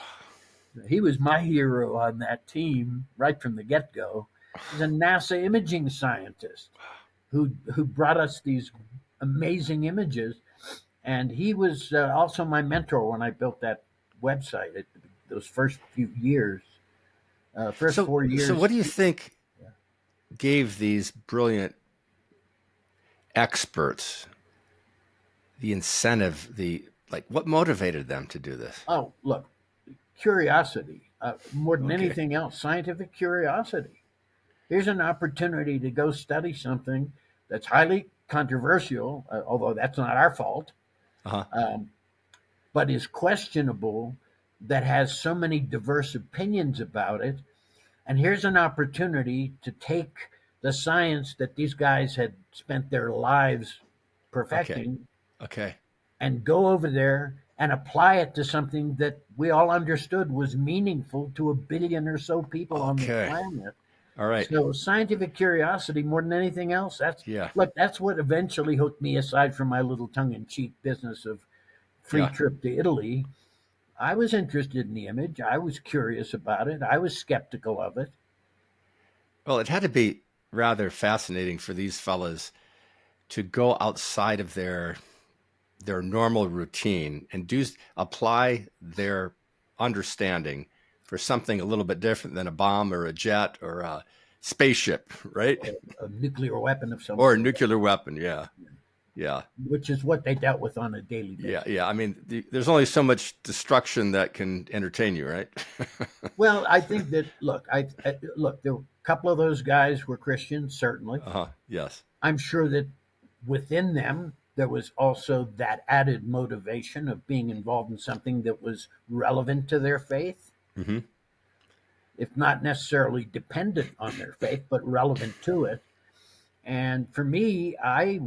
He was my hero on that team right from the get go. He's a NASA imaging scientist who brought us these amazing images, and he was also my mentor when I built that website. Those first few years, first So, 4 years. what do you think gave these brilliant experts the incentive, what motivated them to do this? Oh, look, curiosity more than Okay. anything else. Scientific curiosity. Here's an opportunity to go study something that's highly controversial, although that's not our fault, Uh-huh. um, but is questionable, that has so many diverse opinions about it. And here's an opportunity to take the science that these guys had spent their lives Okay. perfecting Okay. and go over there and apply it to something that we all understood was meaningful to a billion or so people on the Okay. planet. All right. So scientific curiosity more than anything else, Yeah. that's what eventually hooked me, aside from my little tongue-in-cheek business of free Yeah. trip to Italy. I was interested in the image. I was curious about it. I was skeptical of it. Well, it had to be rather fascinating for these fellas to go outside of their normal routine and apply their understanding for something a little bit different than a bomb or a jet or a spaceship, right? A nuclear weapon of some Or a sort, nuclear weapon. Yeah. Yeah. which is what they dealt with on a daily Yeah. basis. Yeah. I mean, there's only so much destruction that can entertain you, right? Well, I think that look. There were a couple of those guys were Christians, certainly. Uh-huh. Yes. I'm sure that within them there was also that added motivation of being involved in something that was relevant to their faith, Mm-hmm. if not necessarily dependent on their faith, but relevant to it. And for me, I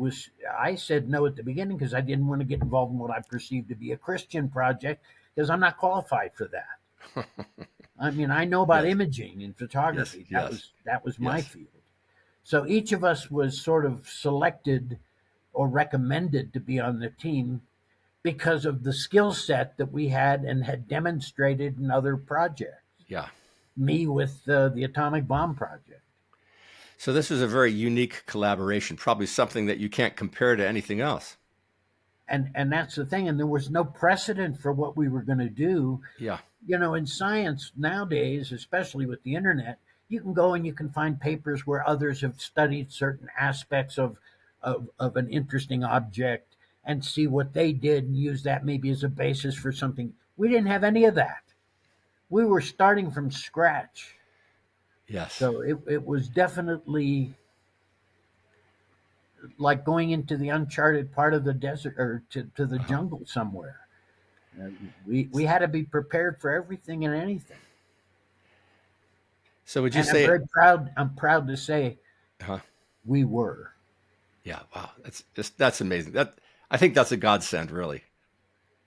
said no at the beginning because I didn't want to get involved in what I perceived to be a Christian project, because I'm not qualified for that. I mean, I know about Yes. imaging and Yes. photography. Yes. That was my Yes. field. So each of us was sort of selected or recommended to be on the team because of the skill set that we had and had demonstrated in other projects. Yeah. Me with the atomic bomb project. So this was a very unique collaboration, probably something that you can't compare to anything else. And that's the thing. And there was no precedent for what we were going to do. Yeah. In science nowadays, especially with the internet, you can go and you can find papers where others have studied certain aspects of an interesting object and see what they did and use that maybe as a basis for something. We didn't have any of that. We were starting from scratch. Yes. So it was definitely like going into the uncharted part of the desert, or to the Uh-huh. jungle somewhere. Uh, we had to be prepared for everything and anything. So would you And I'm say, very proud. I'm proud to say huh? we were. Yeah, wow, that's amazing. I think that's a godsend, really.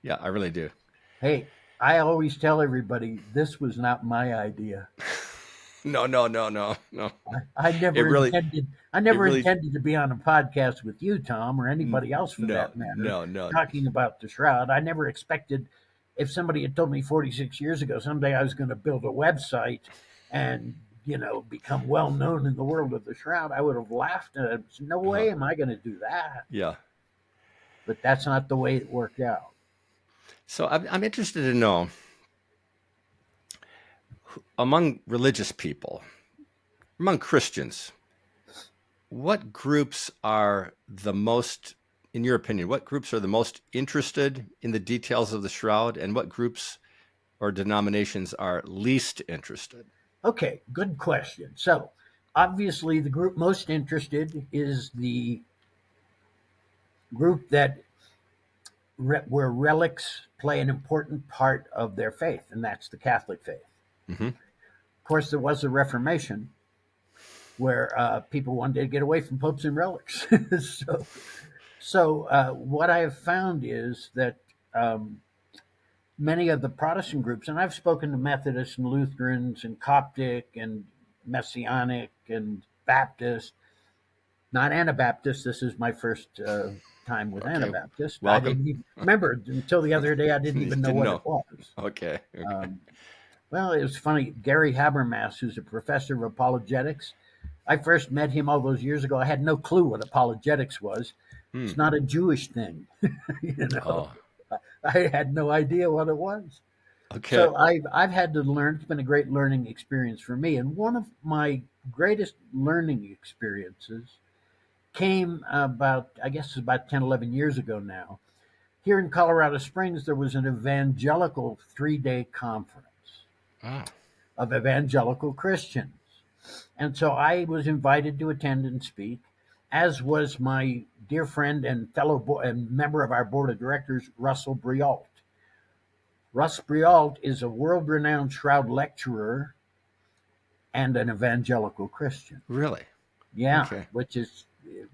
Yeah, I really do. Hey, I always tell everybody this was not my idea. No, no, no, no, no. I It never really, intended. I it never really, intended to be on a podcast with you, Tom, or anybody else for no, that matter, no, no. talking about the Shroud. I never expected. If somebody had told me 46 years ago someday I was going to build a website and become well known in the world of the Shroud, I would have laughed. No Uh-huh. way am I going to do that. Yeah. But that's not the way it worked out. So I'm interested to know, among religious people, among Christians, what groups are the most, in your opinion, what groups are the most interested in the details of the Shroud, and what groups or denominations are least interested? Okay, good question. So, obviously, the group most interested is the group that where relics play an important part of their faith, and that's the Catholic faith. Mm-hmm. Of course, there was the Reformation, where people wanted to get away from popes and relics. So what I have found is that many of the Protestant groups, and I've spoken to Methodists and Lutherans and Coptic and Messianic and Baptist, not Anabaptist. This is my first time with Anabaptist. I Welcome. didn't even remember until the other day. I didn't even know what it was. Okay. Well, it was funny. Gary Habermas, who's a professor of apologetics, I first met him all those years ago. I had no clue what apologetics was. It's not a Jewish thing. Oh. I had no idea what it was. Okay. So I've had to learn. It's been a great learning experience for me. And one of my greatest learning experiences came about, I guess it's about 10, 11 years ago now. Here in Colorado Springs, there was an evangelical 3-day conference of evangelical Christians. And so I was invited to attend and speak, as was my dear friend and fellow and member of our board of directors, Russell Briault. Russ Briault is a world-renowned Shroud lecturer and an evangelical Christian. Really? Yeah, Okay. which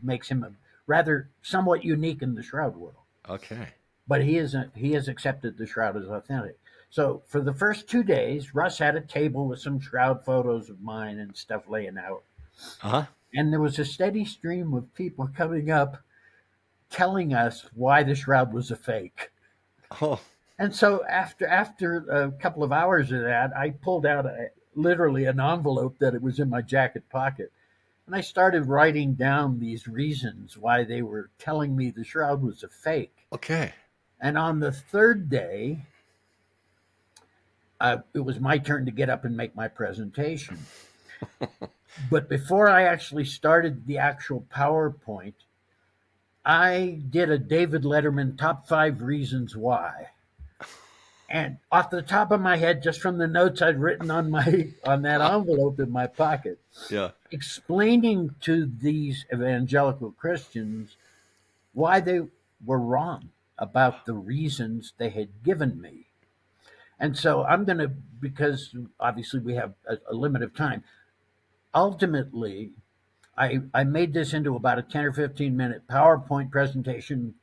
makes him rather somewhat unique in the Shroud world. Okay. But he has accepted the Shroud as authentic. So for the first 2 days, Russ had a table with some Shroud photos of mine and stuff laying out. And there was a steady stream of people coming up telling us why the Shroud was a fake. Oh. And so after a couple of hours of that, I pulled out literally an envelope that it was in my jacket pocket. And I started writing down these reasons why they were telling me the Shroud was a fake. Okay. And on the third day, it was my turn to get up and make my presentation. But before I actually started the actual PowerPoint, I did a David Letterman top 5 reasons why. And off the top of my head, just from the notes I'd written on that envelope in my pocket, explaining to these evangelical Christians why they were wrong about the reasons they had given me. And so I'm going to, because obviously we have a limit of time, ultimately, I made this into about a 10 or 15 minute PowerPoint presentation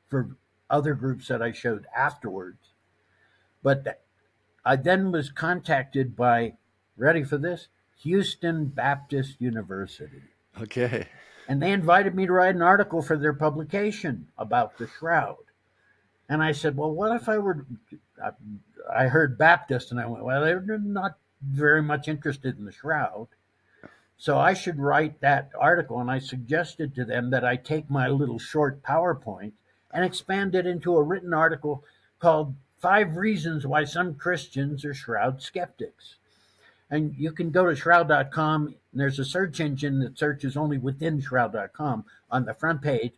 for other groups that I showed afterwards. But I then was contacted by, ready for this, Houston Baptist University. Okay. And they invited me to write an article for their publication about the Shroud. And I said, well, what if I heard Baptist, and I went, well, they're not very much interested in the Shroud. So I should write that article. And I suggested to them that I take my little short PowerPoint and expand it into a written article called 5 Reasons Why Some Christians Are Shroud Skeptics. And you can go to shroud.com, and there's a search engine that searches only within shroud.com on the front page.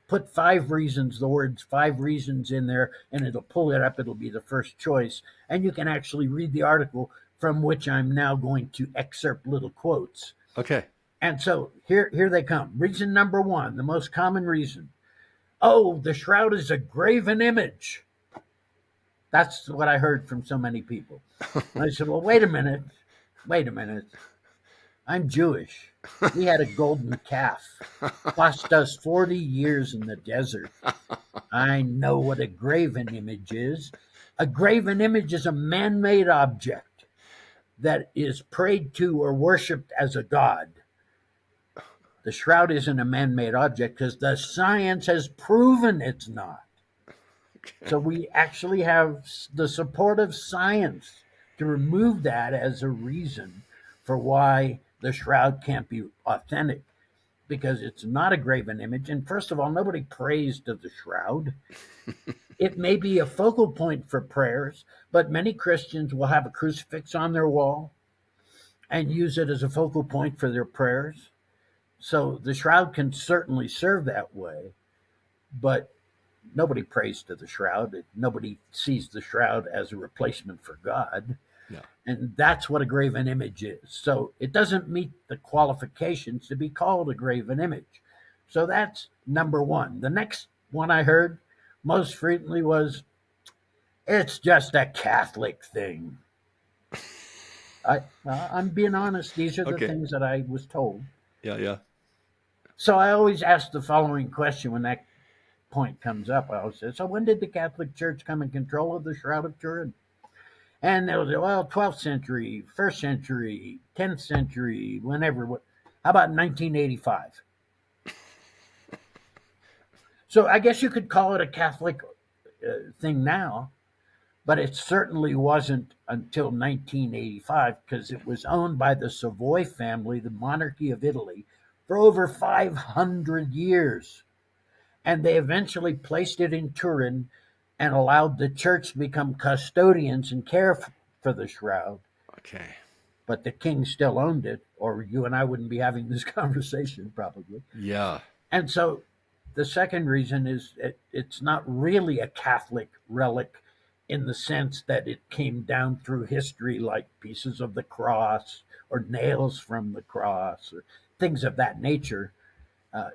Put 5 reasons, the words 5 reasons in there, and it'll pull it up. It'll be the first choice. And you can actually read the article from which I'm now going to excerpt little quotes. Okay. And so here they come. Reason number 1, the most common reason. Oh, the Shroud is a graven image. That's what I heard from so many people. And I said, well, wait a minute. I'm Jewish. We had a golden calf. Cost us 40 years in the desert. I know what a graven image is. A graven image is a man-made object that is prayed to or worshipped as a god. The Shroud isn't a man-made object because the science has proven it's not. So we actually have the support of science to remove that as a reason for why the Shroud can't be authentic, because it's not a graven image. And first of all, nobody prays to the Shroud. It may be a focal point for prayers, but many Christians will have a crucifix on their wall and use it as a focal point for their prayers. So the Shroud can certainly serve that way, but nobody prays to the Shroud. Nobody sees the Shroud as a replacement for God. No. And that's what a graven image is. So it doesn't meet the qualifications to be called a graven image. So that's number 1. The next one I heard most frequently was, it's just a Catholic thing. I'm being honest. These are the Okay. things that I was told. Yeah, yeah. So I always ask the following question when that point comes up. I always say, so when did the Catholic Church come in control of the Shroud of Turin? And they'll say, well, 12th century, 1st century, 10th century, whenever. How about 1985? So I guess you could call it a Catholic thing now, but it certainly wasn't until 1985 because it was owned by the Savoy family, the monarchy of Italy, for over 500 years. And they eventually placed it in Turin and allowed the church to become custodians and care for the shroud. Okay. But the king still owned it, or you and I wouldn't be having this conversation probably. Yeah. And so the second reason is it's not really a Catholic relic in the sense that it came down through history like pieces of the cross or nails from the cross or things of that nature.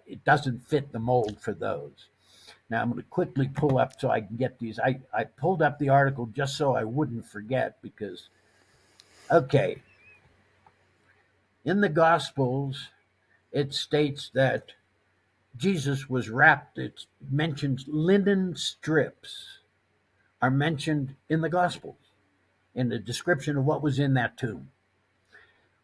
It doesn't fit the mold for those. Now I'm going to quickly pull up so I can get these. I pulled up the article just so I wouldn't forget because, okay, in the Gospels, it states that Jesus was wrapped. It mentions linen strips are mentioned in the Gospels in the description of what was in that tomb.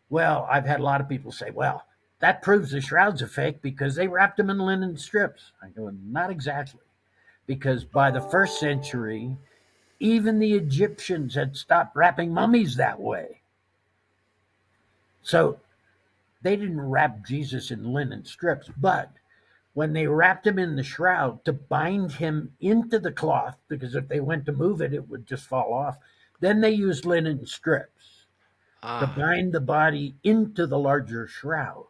Well, I've had a lot of people say, well, that proves the shroud's a fake because they wrapped them in linen strips. I go, not exactly. Because by the 1st century, even the Egyptians had stopped wrapping mummies that way. So they didn't wrap Jesus in linen strips, but when they wrapped him in the shroud to bind him into the cloth, because if they went to move it, it would just fall off, then they used linen strips to Ah, bind the body into the larger shroud.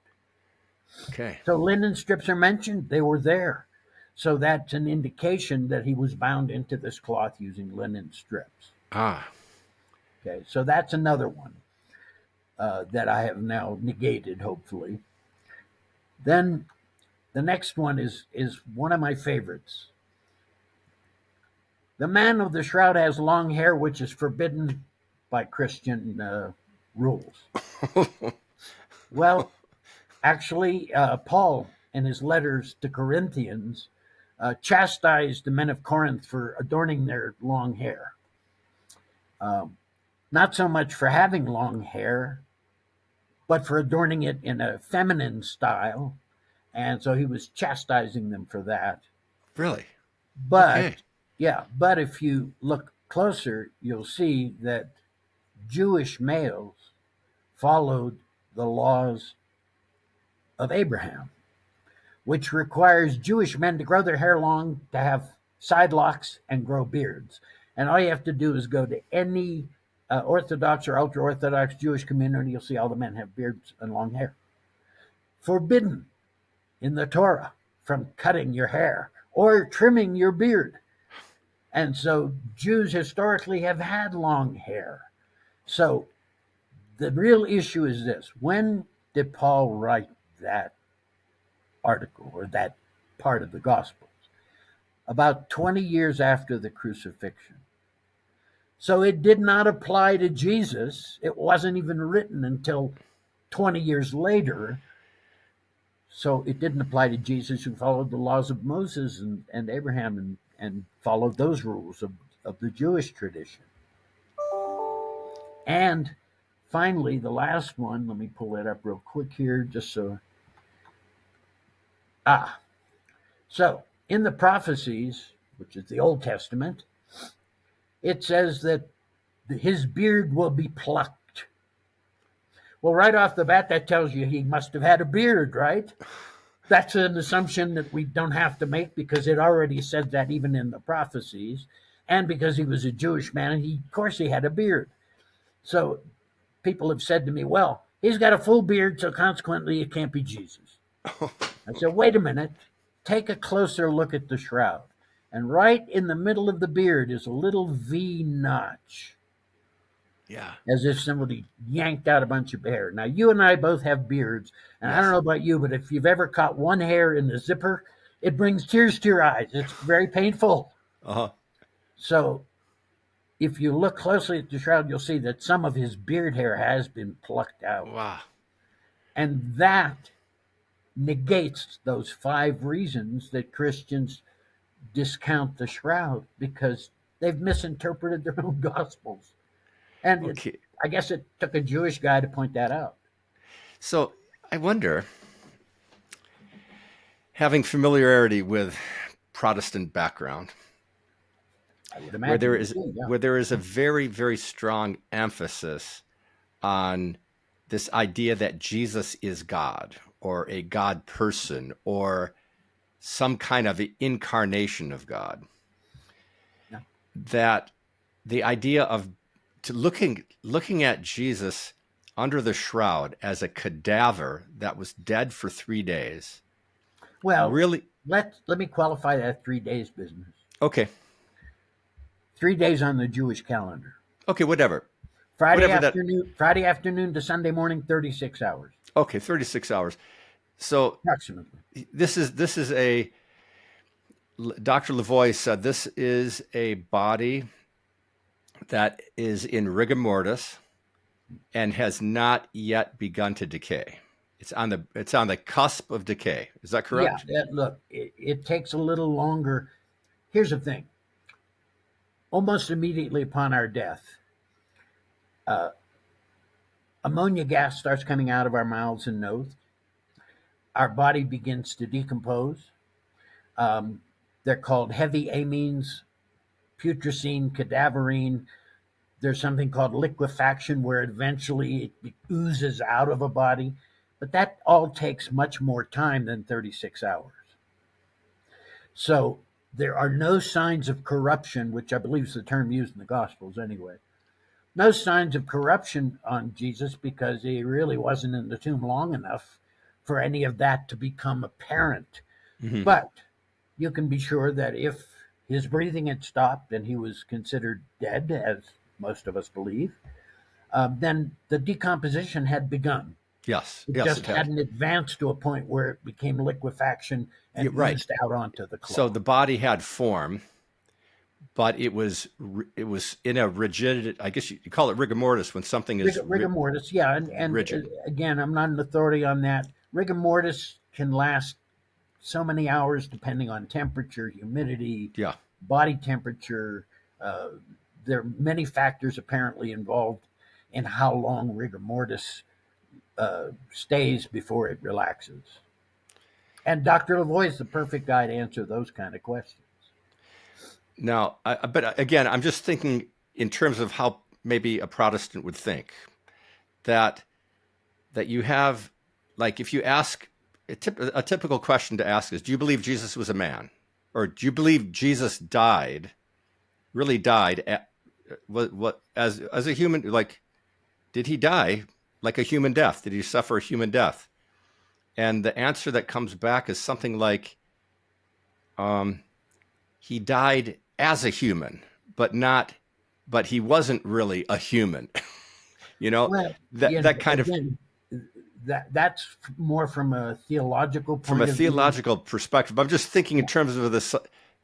okay. So linen strips are mentioned, they were there. So that's an indication that he was bound into this cloth using linen strips. Ah, Okay, so that's another one that I have now negated, hopefully. Then the next one is one of my favorites. The man of the shroud has long hair, which is forbidden by Christian rules. Well, actually, Paul, in his letters to Corinthians, chastised the men of Corinth for adorning their long hair. Um, Not so much for having long hair, but for adorning it in a feminine style. And so he was chastising them for that. really? Okay. But, yeah, but if you look closer, you'll see that Jewish males followed the laws of Abraham, which requires Jewish men to grow their hair long, to have side locks, and grow beards. And all you have to do is go to any Orthodox or ultra Orthodox Jewish community, you'll see all the men have beards and long hair. Forbidden in the Torah from cutting your hair or trimming your beard. And so Jews historically have had long hair. So the real issue is this: when did Paul write that article or that part of the Gospels? About 20 years after the crucifixion. So it did not apply to Jesus. It wasn't even written until 20 years later. So it didn't apply to Jesus, who followed the laws of Moses and Abraham and followed those rules of the Jewish tradition. And finally, the last one, let me pull that up real quick here, just so. Ah, so in the prophecies, which is the Old Testament, it says that his beard will be plucked. Well, right off the bat, that tells you he must have had a beard, right? That's an assumption that we don't have to make because it already said that even in the prophecies. And because he was a Jewish man, of course he had a beard. So people have said to me, well, he's got a full beard, so consequently it can't be Jesus. I said, wait a minute, take a closer look at the shroud. And right in the middle of the beard is a little V notch, Yeah. as if somebody yanked out a bunch of hair. Now, you and I both have beards, and I don't Yes. know about you, but if you've ever caught one hair in the zipper, it brings tears to your eyes. It's very painful. Uh-huh. So if you look closely at the shroud, you'll see that some of his beard hair has been plucked out. Wow. And that negates those 5 reasons that Christians discount the shroud because they've misinterpreted their own gospels. And Okay. I guess it took a Jewish guy to point that out. So I wonder, having familiarity with Protestant background, I would where imagine there you is do, yeah. where there is a very, very strong emphasis on this idea that Jesus is God or a God person or some kind of incarnation of God. Yeah. That the idea of looking at Jesus under the shroud as a cadaver that was dead for 3 days. Well, Really? let me qualify that 3 days business. Okay. 3 days on the Jewish calendar. Okay, whatever. Friday Whatever that. afternoon, Friday afternoon to Sunday morning, 36 hours Okay, 36 hours. So approximately. this is a Dr. Lavoie said this is a body that is in rigor mortis and has not yet begun to decay. It's on the cusp of decay. Is that Yeah, correct? look, it takes a little longer. Here's the thing: almost immediately upon our death, uh, ammonia gas starts coming out of our mouths and nose. Our body begins to decompose. Um, they're called heavy amines, putrescine, cadaverine. There's something called liquefaction where eventually it oozes out of a body. But that all takes much more time than 36 hours. So there are no signs of corruption, which I believe is the term used in the Gospels anyway. No signs of corruption on Jesus because he really wasn't in the tomb long enough for any of that to become apparent. Mm-hmm. But you can be sure that if his breathing had stopped and he was considered dead, as most of us believe, then the decomposition had begun. Yes. It Yes, just it had. hadn't advanced to a point where it became liquefaction Yeah, and right. oozed out onto the So cloth. the body had form, but it was in a rigid. I guess you call it rigor mortis when something is Rigor mortis, yeah, and rigid. again, I'm not an authority on that. Rigor mortis can last so many hours depending on temperature, humidity, Yeah. body temperature. Uh, there are many factors apparently involved in how long rigor mortis stays before it relaxes. And Dr. Lavoie is the perfect guy to answer those kind of questions. Now, but again, I'm just thinking in terms of how maybe a Protestant would think that you have, like, if you ask a typical question to ask is, do you believe Jesus was a man, or do you believe Jesus really died what as a human? Like, did he die like a human death? Did he suffer a human death? And the answer that comes back is something like, um, he died as a human, but not, but he wasn't really a human. you know, Well, that you know, that kind of again, that's more from a theological from a point of view. theological perspective. I'm just thinking in Yeah, terms of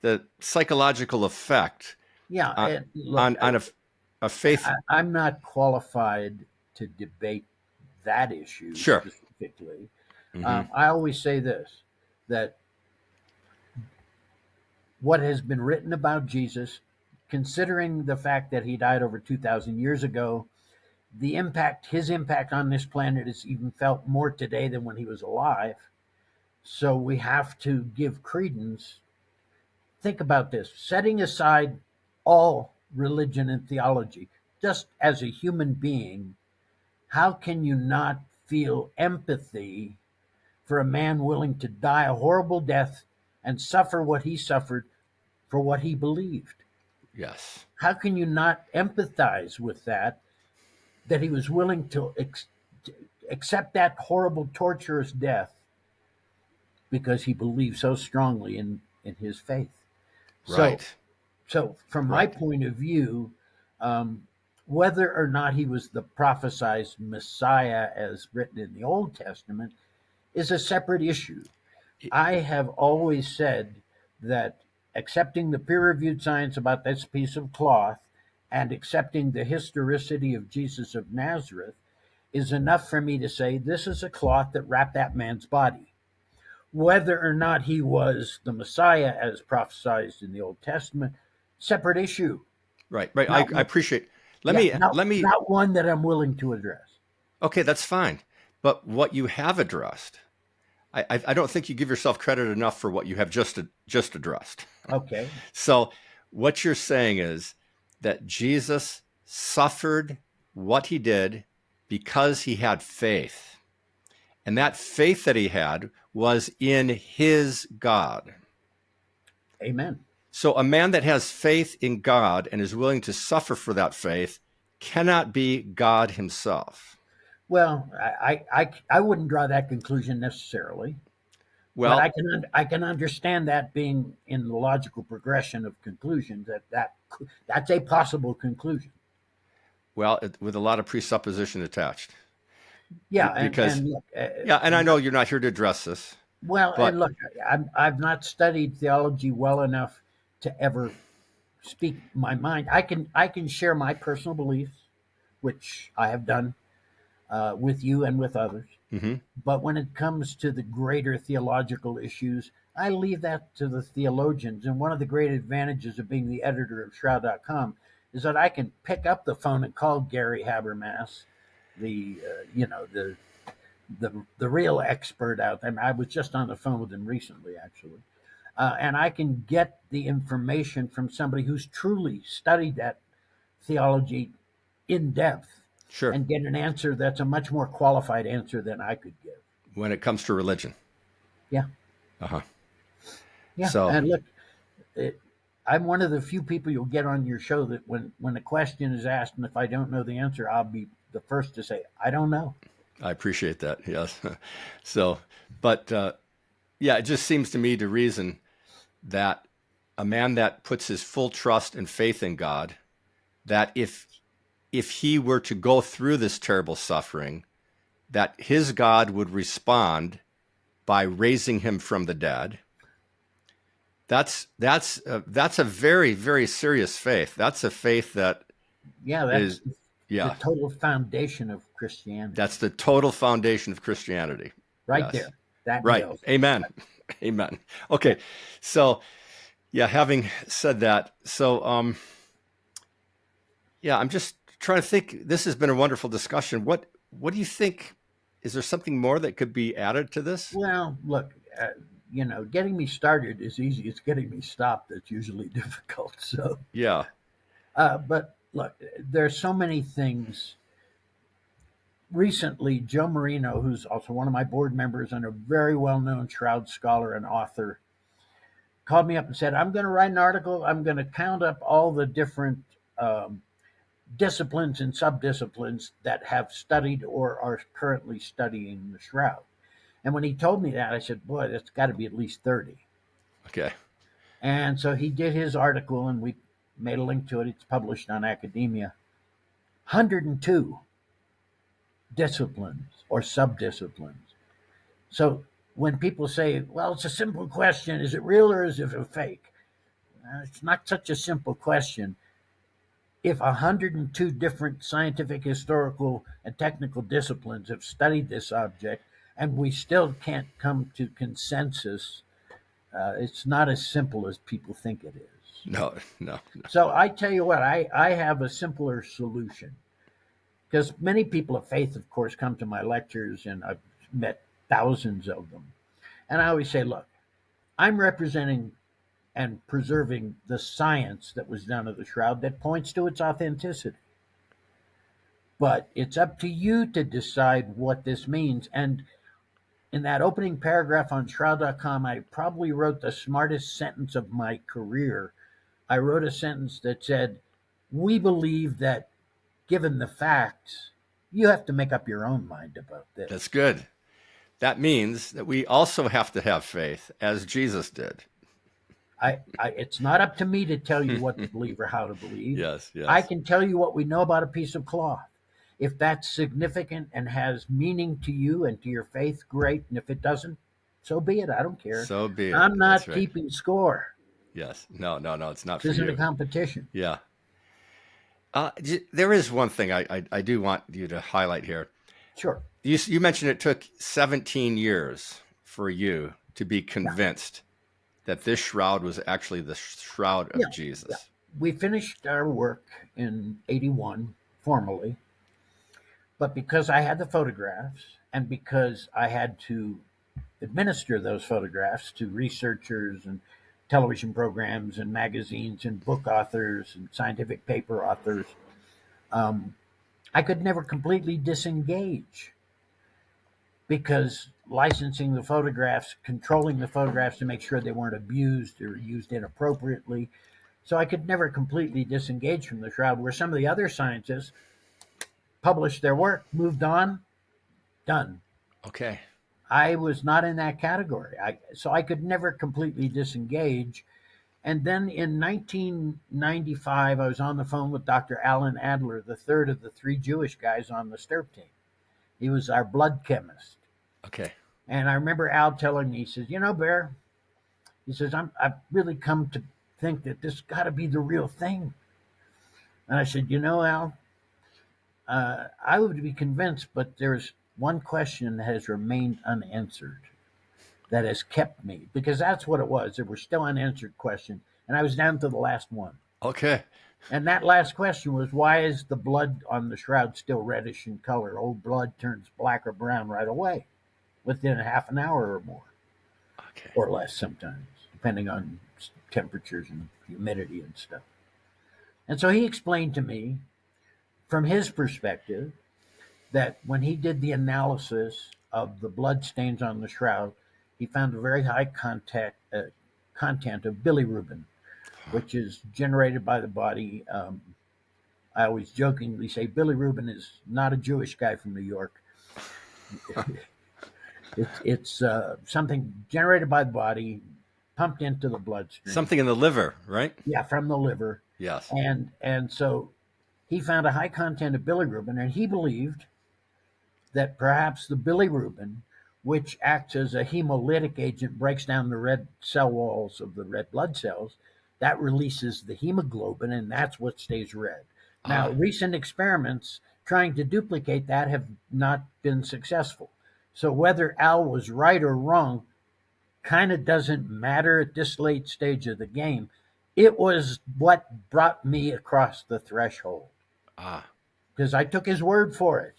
the psychological effect yeah. on And look, on a faith. I'm not qualified to debate that issue Sure. specifically. Hmm. I always say this: that what has been written about Jesus, considering the fact that he died over 2,000 years ago, his impact on this planet is even felt more today than when he was alive. So we have to give credence. Think about this: setting aside all religion and theology, just as a human being, how can you not feel empathy for a man willing to die a horrible death and suffer what he suffered for what he believed? Yes. How can you not empathize with that? That he was willing to accept that horrible, torturous death because he believed so strongly in his faith. So, Right. so from my Right. point of view, um, whether or not he was the prophesied Messiah as written in the Old Testament is a separate issue. I have always said that accepting the peer-reviewed science about this piece of cloth and accepting the historicity of Jesus of Nazareth is enough for me to say this is a cloth that wrapped that man's body. Whether or not he was the Messiah as prophesied in the Old Testament, separate issue. Right, right. Not I appreciate. Let yeah, me let me. not one that I'm willing to address. Okay, that's fine. But what you have addressed, I don't think you give yourself credit enough for what you have just addressed. Okay. So what you're saying is that Jesus suffered what he did because he had faith. And that faith that he had was in his God. Amen. So a man that has faith in God and is willing to suffer for that faith cannot be God himself. Well, I wouldn't draw that conclusion necessarily, but Well, I can understand that being in the logical progression of conclusions that's a possible conclusion. with a lot of presupposition attached. Yeah, Because, and look, yeah, and I know you're not here to address this, well, and but look, I've not studied theology well enough to ever speak my mind. I can share my personal beliefs, which I have done with you and with others. mhm, But when it comes to the greater theological issues, I leave that to the theologians. And one of the great advantages of being the editor of Shroud.com is that I can pick up the phone and call Gary Habermas, the the real expert out there. I was just on the phone with him recently, actually, and I can get the information from somebody who's truly studied that theology in depth sure, and get an answer that's a much more qualified answer than I could give. when it comes to religion. Yeah, Uh-huh. yeah. So, And look, it, I'm one of the few people you'll get on your show that when a question is asked, and if I don't know the answer, I'll be the first to say I don't know. I appreciate that. Yes. So, but yeah, it just seems to me to reason that a man that puts his full trust and faith in God, that if he were to go through this terrible suffering, that his God would respond by raising him from the dead. That's a very, very serious faith. That's a faith that Yeah, is, that's the yeah, total foundation of Christianity, that's the total foundation of Christianity. right Yes. there. That Right. nails it. Amen. Amen. Okay. So, yeah, having said that, so yeah, I'm just trying to think. This has been a wonderful discussion. What do you think? Is there something more that could be added to this? Well, look, getting me started is easy. It's getting me stopped that's usually difficult. So, Yeah. but look, there's so many things. Recently, Joe Marino, who's also one of my board members and a very well-known Shroud scholar and author, called me up and said, "I'm going to write an article. I'm going to count up all the different um, disciplines and subdisciplines that have studied or are currently studying the Shroud." And when he told me that, I said, "Boy, that's got to be at least 30." Okay. And so he did his article, and we made a link to it. It's published on Academia. 102 disciplines or subdisciplines. So when people say, well, it's a simple question, is it real or is it a fake? It's not such a simple question. If 102 different scientific, historical, and technical disciplines have studied this object and we still can't come to consensus, it's not as simple as people think it is. No, no, no. So I tell you what, I have a simpler solution because many people of faith, of course, come to my lectures and I've met thousands of them. And I always say, look, I'm representing and preserving the science that was done of the Shroud that points to its authenticity. But it's up to you to decide what this means. And in that opening paragraph on Shroud.com, I probably wrote the smartest sentence of my career. I wrote a sentence that said, we believe that given the facts, you have to make up your own mind about this. That's good. That means that we also have to have faith, as Jesus did. It's not up to me to tell you what to believe or how to believe. Yes, I yes. can tell you what we know about a piece of cloth. If that's significant and has meaning to you and to your faith, great. And if it doesn't, so be it. I don't care. So be it. I'm That's not right. keeping score. Yes. No, no, no. It's not for This isn't a you. competition. Yeah. There is one thing I do want you to highlight here. Sure. You mentioned it took 17 years for you to be Yeah. convinced that this shroud was actually the shroud Yeah. of Yeah. Jesus. We finished our work in 81 formally, but because I had the photographs and because I had to administer those photographs to researchers and television programs and magazines and book authors and scientific paper authors, um, I could never completely disengage because licensing the photographs, controlling the photographs to make sure they weren't abused or used inappropriately. So I could never completely disengage from the shroud, where some of the other scientists published their work, moved on, done. Okay. I was not in that category. So I could never completely disengage. And then in 1995, I was on the phone with Dr. Alan Adler, the third of the three Jewish guys on the STIRP team. He was our blood chemist. Okay. And I remember Al telling me, he says, Bear, he says, I've really come to think that this got to be the real thing. And I said, Al, I would be convinced, but there's one question that has remained unanswered that has kept me, because that's what it was. There were still unanswered questions, and I was down to the last one. Okay. And that last question was, why is the blood on the shroud still reddish in color? Old blood turns black or brown right away within half an hour or more, Okay. or less sometimes, depending on temperatures and humidity and stuff. And so he explained to me from his perspective that when he did the analysis of the blood stains on the shroud, he found a very high content of bilirubin, which is generated by the body. I always jokingly say bilirubin is not a Jewish guy from New York. It's something generated by the body, pumped into the bloodstream. Something in the liver, right? Yeah, from the liver. Yes. And so he found a high content of bilirubin, and he believed that perhaps the bilirubin, which acts as a hemolytic agent, breaks down the red cell walls of the red blood cells, that releases the hemoglobin, and that's what stays red. Now, recent experiments trying to duplicate that have not been successful. So whether Al was right or wrong kind of doesn't matter at this late stage of the game. It was what brought me across the threshold because I took his word for it,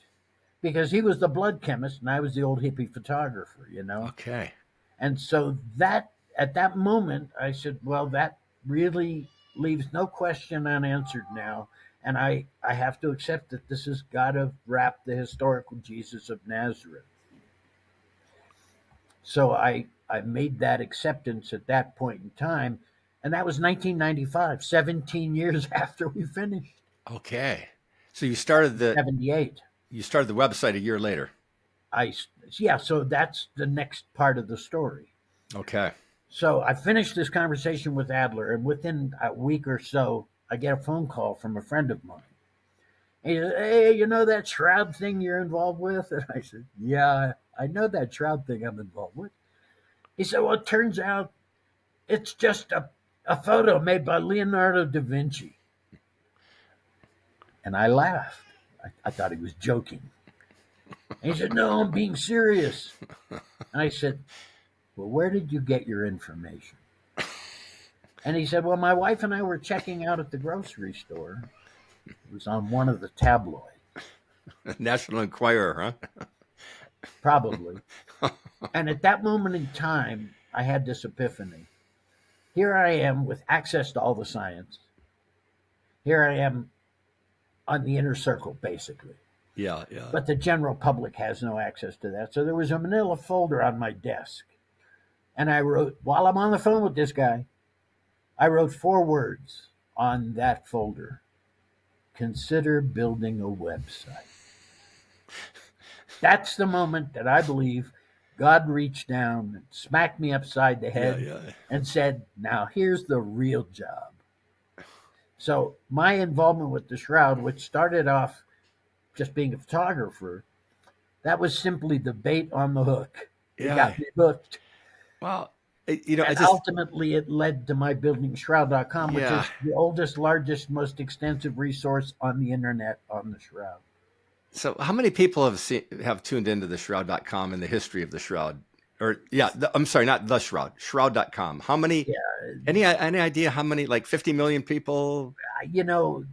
because he was the blood chemist and I was the old hippie photographer, Okay. And so that at that moment I said, well, that really leaves no question unanswered now. And I have to accept that this has got to wrap the historical Jesus of Nazareth. So I made that acceptance at that point in time. And that was 1995, 17 years after we finished. Okay. So 78. you started the website a year later. Yeah, so that's the next part of the story. Okay. So I finished this conversation with Adler, and within a week or so, I get a phone call from a friend of mine. He says, hey, you know that shroud thing you're involved with? And I said, yeah, I know that shroud thing I'm involved with. He said, well, it turns out it's just a photo made by Leonardo da Vinci. And I laughed. I thought he was joking. And he said, no, I'm being serious. And I said, well, where did you get your information? And he said, well, my wife and I were checking out at the grocery store. It was on one of the tabloids. National Enquirer, huh? Probably. And at that moment in time, I had this epiphany. Here I am with access to all the science. Here I am on the inner circle, basically. Yeah, yeah. But the general public has no access to that. So there was a manila folder on my desk. And I wrote, while I'm on the phone with this guy, I wrote 4 words on that folder. Consider building a website. That's the moment that I believe God reached down and smacked me upside the head and said, now here's the real job. So my involvement with the Shroud, which started off just being a photographer, that was simply the bait on the hook. It got me hooked. Well, And I just, ultimately, it led to my building Shroud.com, which yeah. is the oldest, largest, most extensive resource on the internet on the Shroud. So how many people have tuned into the Shroud.com and the history of the Shroud? Or yeah, I'm sorry, not the Shroud, Shroud.com. How many, Yeah, any idea how many, like 50 million people? you know,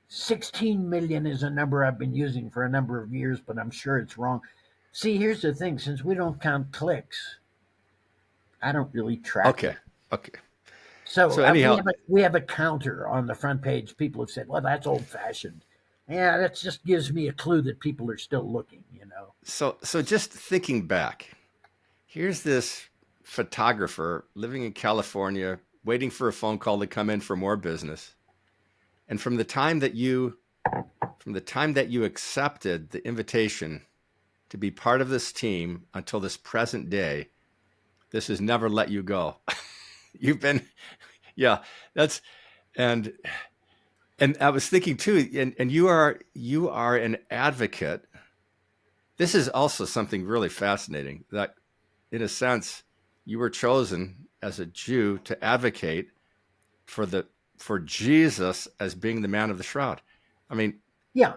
16 million is a number I've been using for a number of years, but I'm sure it's wrong. See, here's the thing: since we don't count clicks, I don't really track Okay. it. Okay. So So anyhow, we have a counter on the front page. People have said, "Well, that's old fashioned." Yeah, that just gives me a clue that people are still looking. so just thinking back, here's this photographer living in California, waiting for a phone call to come in for more business. And from the time that you accepted the invitation to be part of this team until this present day, this has never let you go. You've been, yeah, that's, and I was thinking too, and you are an advocate. This is also something really fascinating that, in a sense, you were chosen as a Jew to advocate for the for Jesus as being the man of the shroud. I mean, Yeah,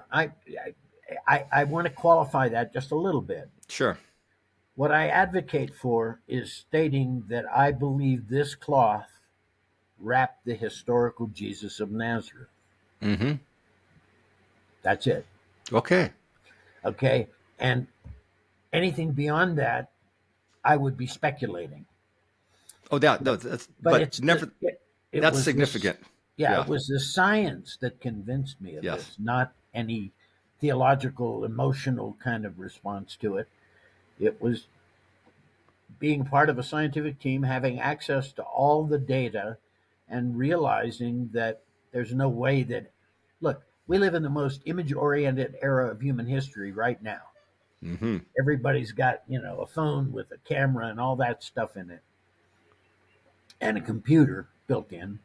I want to qualify that just a little bit. sure. What I advocate for is stating that I believe this cloth wrapped the historical Jesus of Nazareth. Mm-hmm. That's it. Okay. Okay. And anything beyond that, I would be speculating. Oh, that no, But, that's but but never. it That's was this, significant. yeah, it Yeah. was the science that convinced me of Yes. this, not any theological, emotional kind of response to it. It was being part of a scientific team, having access to all the data, and realizing that there's no way that, look, we live in the most image oriented era of human history right now. Mm-hmm. Everybody's got, a phone with a camera and all that stuff in it, and a computer built in.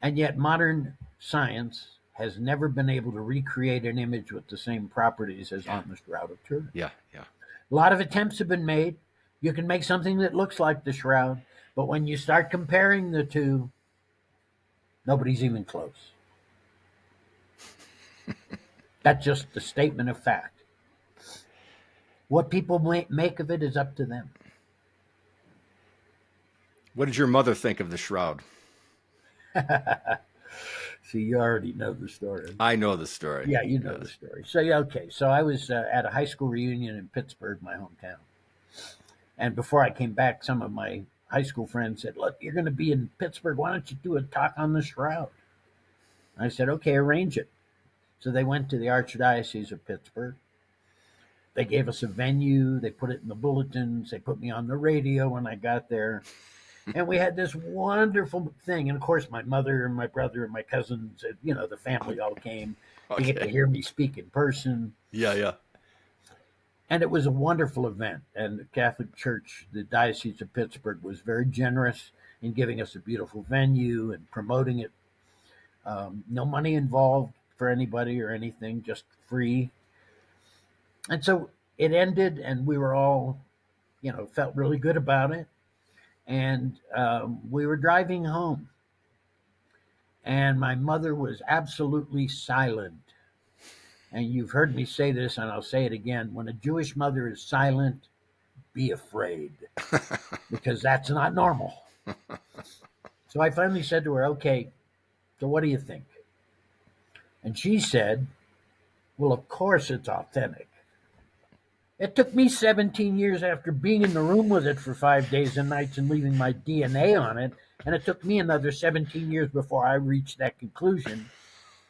And yet, modern science has never been able to recreate an image with the same properties as Yeah. on the Shroud of Turin. Yeah. Yeah. A lot of attempts have been made. You can make something that looks like the Shroud, but when you start comparing the two, nobody's even close. That's just a statement of fact. What people make of it is up to them. What did your mother think of the shroud? See, you already know the story. I know the story. Yeah, you know the Yes. story. So, yeah, okay. So, I was at a high school reunion in Pittsburgh, my hometown. And before I came back, some of my high school friends said, "Look, you're going to be in Pittsburgh. Why don't you do a talk on the Shroud?" I said, "Okay, arrange it." So they went to the Archdiocese of Pittsburgh. They gave us a venue. They put it in the bulletins. They put me on the radio when I got there. And we had this wonderful thing. And of course, my mother and my brother and my cousins, the family all came to get to Okay. hear me speak in person. Yeah. Yeah. And it was a wonderful event. And the Catholic Church, the Diocese of Pittsburgh, was very generous in giving us a beautiful venue and promoting it. No money involved for anybody or anything, just free. And so it ended, and we were all, felt really good about it. And we were driving home, and my mother was absolutely silent. And you've heard me say this, and I'll say it again. When a Jewish mother is silent, be afraid, because that's not normal. So I finally said to her, "Okay, so what do you think?" And she said, "Well, of course it's authentic. It took me 17 years after being in the room with it for 5 days and nights and leaving my DNA on it. And it took me another 17 years before I reached that conclusion."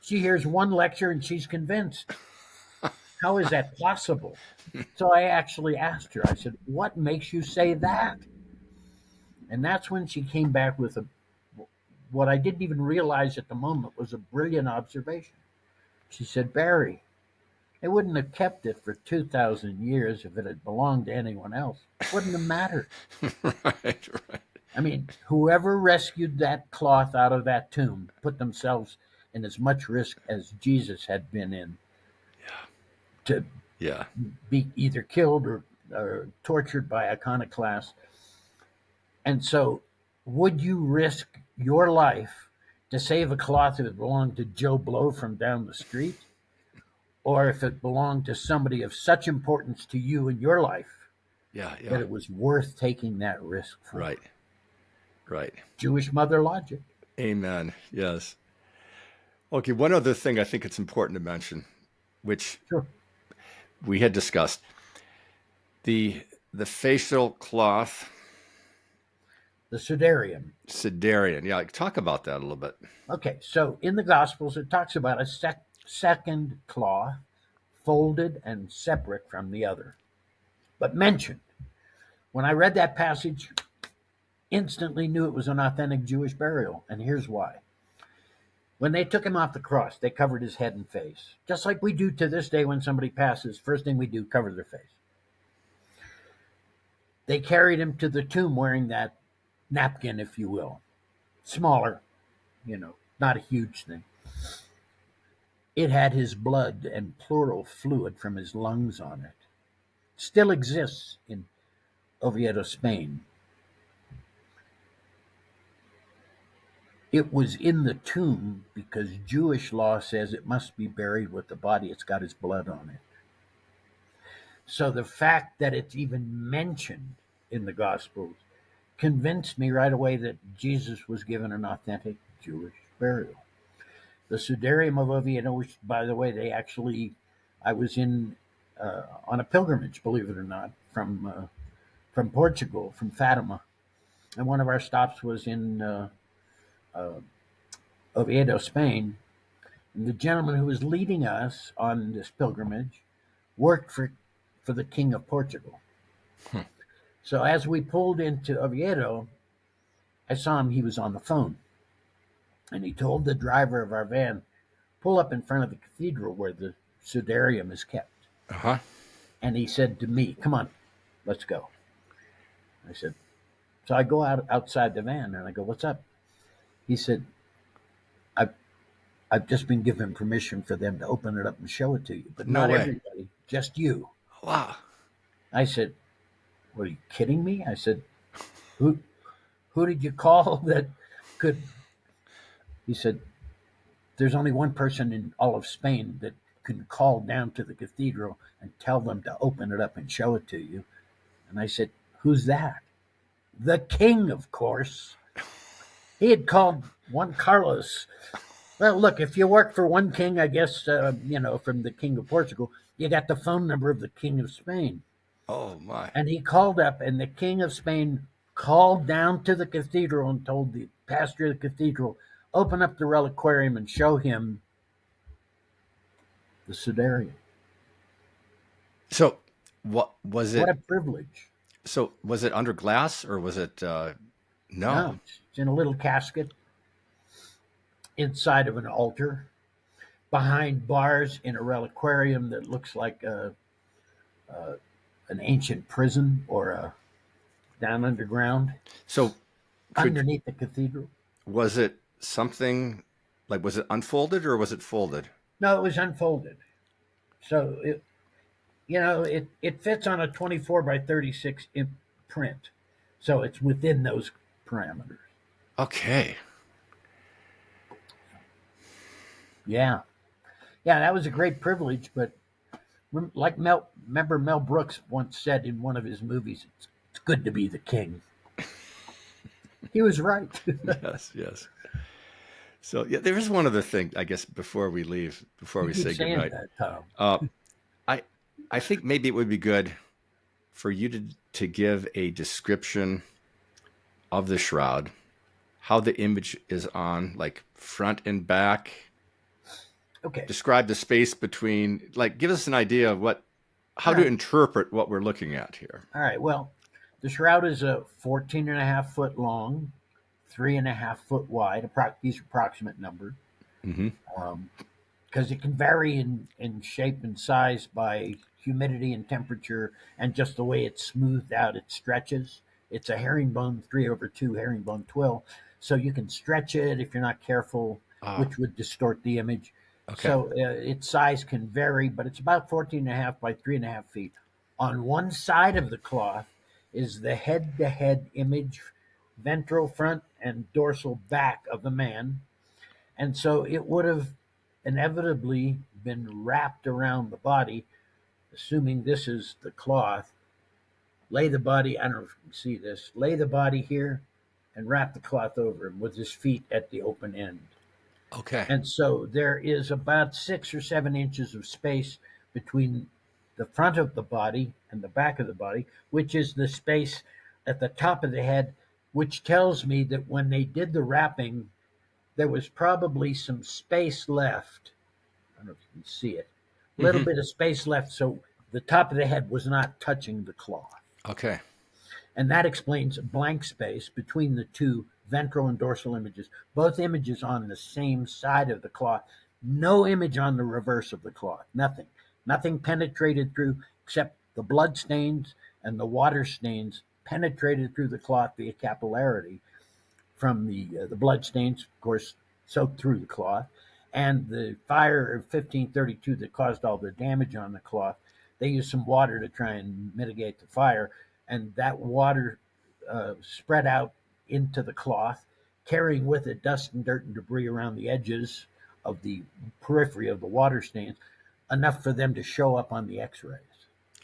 She hears one lecture and she's convinced. How is that possible? So I actually asked her, I said, "What makes you say that?" And that's when she came back with what I didn't even realize at the moment was a brilliant observation. She said, "Barrie, they wouldn't have kept it for 2,000 years if it had belonged to anyone else. Wouldn't have mattered. Right. Right. I mean, whoever rescued that cloth out of that tomb put themselves in as much risk as Jesus had been in to Yeah. be either killed or tortured by iconoclasts. And so, would you risk your life to save a cloth if it belonged to Joe Blow from down the street? Or if it belonged to somebody of such importance to you in your life Yeah, that yeah. it was worth taking that risk for? Right, right. Jewish mother logic. Amen. Yes. Okay, one other thing I think it's important to mention, which Sure. we had discussed. The facial cloth, The Sudarium. Sidarian. Yeah, talk about that a little bit. Okay, so in the Gospels, it talks about a second cloth, folded and separate from the other, but mentioned. When I read that passage, instantly knew it was an authentic Jewish burial, and here's why. When they took him off the cross, they covered his head and face, just like we do to this day when somebody passes. First thing we do, cover their face. They carried him to the tomb wearing that napkin, if you will, smaller, not a huge thing. It had his blood and pleural fluid from his lungs on it. Still exists in Oviedo, Spain. It was in the tomb because Jewish law says it must be buried with the body. It's got his blood on it. So the fact that it's even mentioned in the Gospels convinced me right away that Jesus was given an authentic Jewish burial. The Sudarium of Oviedo, which, by the way, I was in on a pilgrimage, believe it or not, from Portugal, from Fatima, and one of our stops was in uh, Oviedo, Spain. And the gentleman who was leading us on this pilgrimage worked for the King of Portugal. Hmm. So as we pulled into Oviedo, I saw him. He was on the phone, and he told the driver of our van, "Pull up in front of the cathedral where the Sudarium is kept." Uh huh. And he said to me, "Come on, let's go." I said, so I go outside the van and I go, "What's up?" He said, "I've I've just been given permission for them to open it up and show it to you, but No not way. everybody, just you." Wow. I said, "What, are you kidding me?" I said, "Who who did you call that could?" He said, "There's only one person in all of Spain that can call down to the cathedral and tell them to open it up and show it to you." And I said, "Who's that?" "The king, of course." He had called Juan Carlos. Well, look, if you work for one king, I guess, from the King of Portugal, you got the phone number of the King of Spain. Oh my. And he called up, and the King of Spain called down to the cathedral and told the pastor of the cathedral, open up the reliquarium and show him the Sudarium. So, what was What it? a privilege. So, was it under glass or was it? No. No, it's in a little casket inside of an altar behind bars in a reliquarium that looks like a an ancient prison or a down underground So, could underneath the cathedral. was it something like was it unfolded or was it folded? No, it was unfolded. So it fits on a 24 by 36 print. So it's within those parameters. Okay. Yeah. Yeah, that was a great privilege, but like remember Mel Brooks once said in one of his movies, it's good to be the king. He was right. Yes. Yes. So, yeah, there is one other thing, I guess, before we leave, before You we keep say saying goodnight. that, Tom. Uh, I I think maybe it would be good for you to give a description of the shroud, how the image is on, like front and back. Okay. Describe the space between, like, give us an idea of how All to right. interpret what we're looking at here. All right. Well, the shroud is a 14 and a half foot long, 3.5 foot wide. These are approximate numbers. Mm-hmm. Because it can vary in shape and size by humidity and temperature and just the way it's smoothed out, it stretches. It's a herringbone 3/2 herringbone twill. So you can stretch it if you're not careful, Ah, which would distort the image. okay. So its size can vary, but it's about 14 and a half by 3.5 feet. On one side of the cloth is the head to head image ventral front and dorsal back of the man. And so it would have inevitably been wrapped around the body, assuming this is the cloth. Lay the body, I don't know if you can see this, lay the body here and wrap the cloth over him with his feet at the open end. Okay. And so there is about 6 or 7 inches of space between the front of the body and the back of the body, which is the space at the top of the head, which tells me that when they did the wrapping, there was probably some space left. I don't know if you can see it. A little bit of space left, so the top of the head was not touching the cloth. Okay. And that explains blank space between the two ventral and dorsal images, both images on the same side of the cloth. No image on the reverse of the cloth. Nothing. Nothing penetrated through except the blood stains and the water stains penetrated through the cloth via capillarity from the blood stains, of course, soaked through the cloth, and the fire of 1532 that caused all the damage on the cloth. They used some water to try and mitigate the fire, and that water spread out into the cloth, carrying with it dust and dirt and debris around the edges of the periphery of the water stains, enough for them to show up on the x-rays.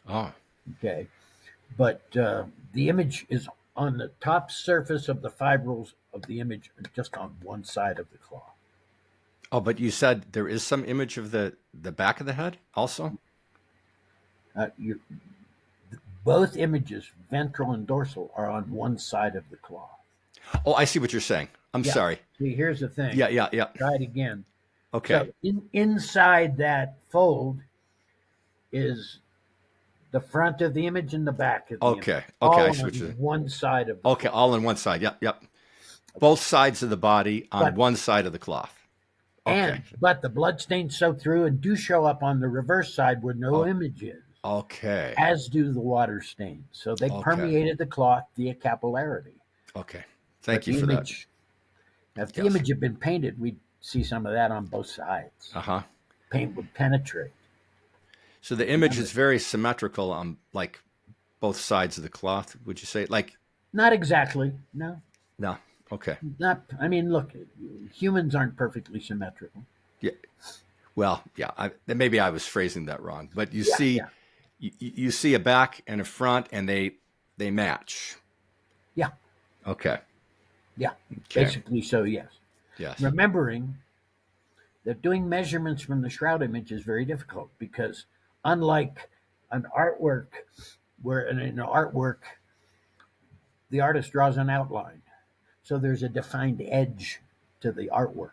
Oh. Okay. But the image is on the top surface of the fibrils of the image, just on one side of the cloth. Oh, but you said there is some image of the back of the head also? Both images, ventral and dorsal, are on one side of the cloth. Oh, I see what you're saying. I'm sorry. See, here's the thing. Yeah. Try it again. Okay. So inside that fold is the front of the image and the back of the image. Okay. All I see what you're saying. one side of the Okay, all on one side. Yep. Both sides of the body on one side of the cloth. Okay. But the blood stains soak through and do show up on the reverse side where no image is. Okay. As do the water stains. So they permeated the cloth via capillarity. Okay. Thank you for that. If the image had been painted, we'd see some of that on both sides. Paint would penetrate. So the image is very symmetrical on like both sides of the cloth, would you say? Like, not exactly. No. Okay. I mean, look, humans aren't perfectly symmetrical. Yeah. Well, yeah. Maybe I was phrasing that wrong, but you see, you see a back and a front, and they match. Yeah. Okay. Yeah. Okay. Basically, so yes. Yes. Remembering that doing measurements from the shroud image is very difficult because, unlike an artwork, where in an artwork the artist draws an outline, so there's a defined edge to the artwork.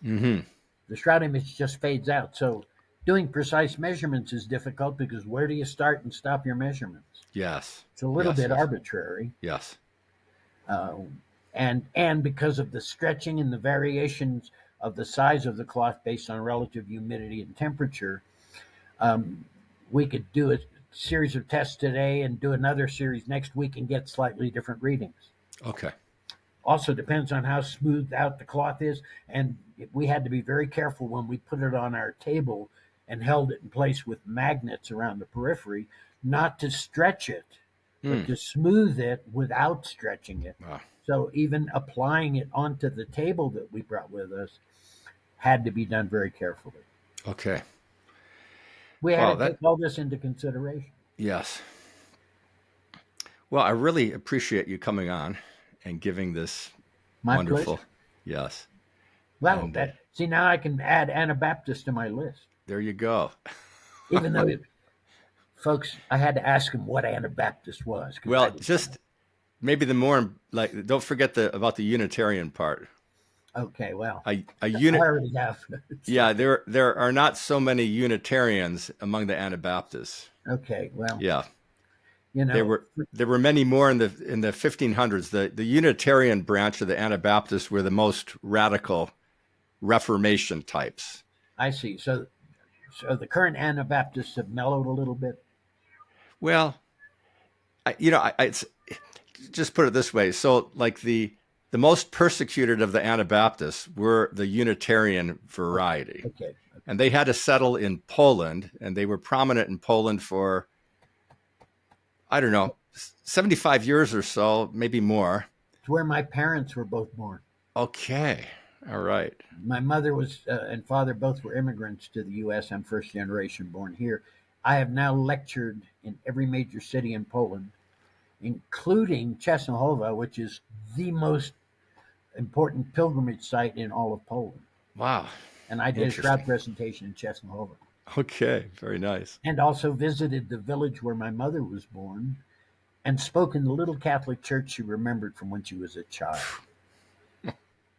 The shroud image just fades out. So doing precise measurements is difficult because where do you start and stop your measurements? Yes. It's a little bit arbitrary. Yes. And because of the stretching and the variations of the size of the cloth based on relative humidity and temperature, we could do a series of tests today and do another series next week and get slightly different readings. Okay. Also depends on how smoothed out the cloth is, and we had to be very careful when we put it on our table and held it in place with magnets around the periphery, not to stretch it, but to smooth it without stretching it. Wow. So even applying it onto the table that we brought with us had to be done very carefully. Okay. We had to take all this into consideration. Yes. Well, I really appreciate you coming on and giving this wonderful. Pleasure. Yes. Well, see, now I can add Anabaptist to my list. There you go. Even though, folks, I had to ask him what Anabaptist was. Well, just maybe the more like, don't forget about the Unitarian part. Okay, well, I already have. Yeah, there are not so many Unitarians among the Anabaptists. Okay, well, yeah, you know, there were many more in the 1500s. The Unitarian branch of the Anabaptists were the most radical Reformation types. I see. So the current Anabaptists have mellowed a little bit. Well, it's just put it this way. So, like the most persecuted of the Anabaptists were the Unitarian variety. Okay. And they had to settle in Poland, and they were prominent in Poland for, I don't know, 75 years or so, maybe more. It's where my parents were both born. Okay. All right. My mother was and father both were immigrants to the U.S. I'm first generation born here. I have now lectured in every major city in Poland, including Częstochowa, which is the most important pilgrimage site in all of Poland. Wow. And I did a Interesting. shroud presentation in Częstochowa. Okay. Very nice. And also visited the village where my mother was born and spoke in the little Catholic church she remembered from when she was a child.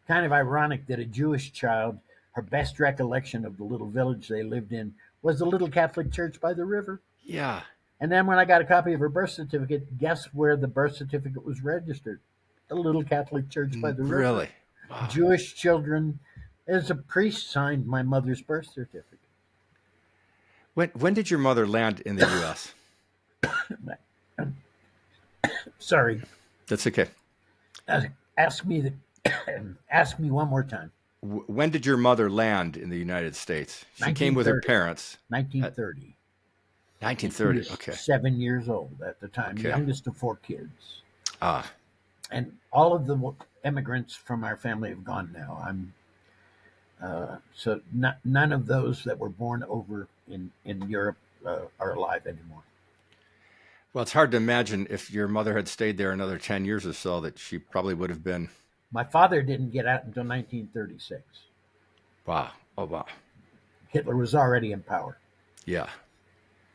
Kind of ironic that a Jewish child, her best recollection of the little village they lived in was the little Catholic church by the river. Yeah. And then when I got a copy of her birth certificate, guess where the birth certificate was registered? The little Catholic church by the river. Really? Wow. Jewish children, as a priest signed my mother's birth certificate. When did your mother land in the U.S.? Sorry. That's okay. Ask me ask me one more time. When did your mother land in the United States? She came with her parents. 1930. 1930. She was Okay. 7 years old at the time, Okay. youngest of 4 kids. Ah. And all of the immigrants from our family have gone now. So none of those that were born over in Europe are alive anymore. Well, it's hard to imagine if your mother had stayed there another 10 years or so that she probably would have been. My father didn't get out until 1936. Wow. Oh, wow. Hitler was already in power. Yeah.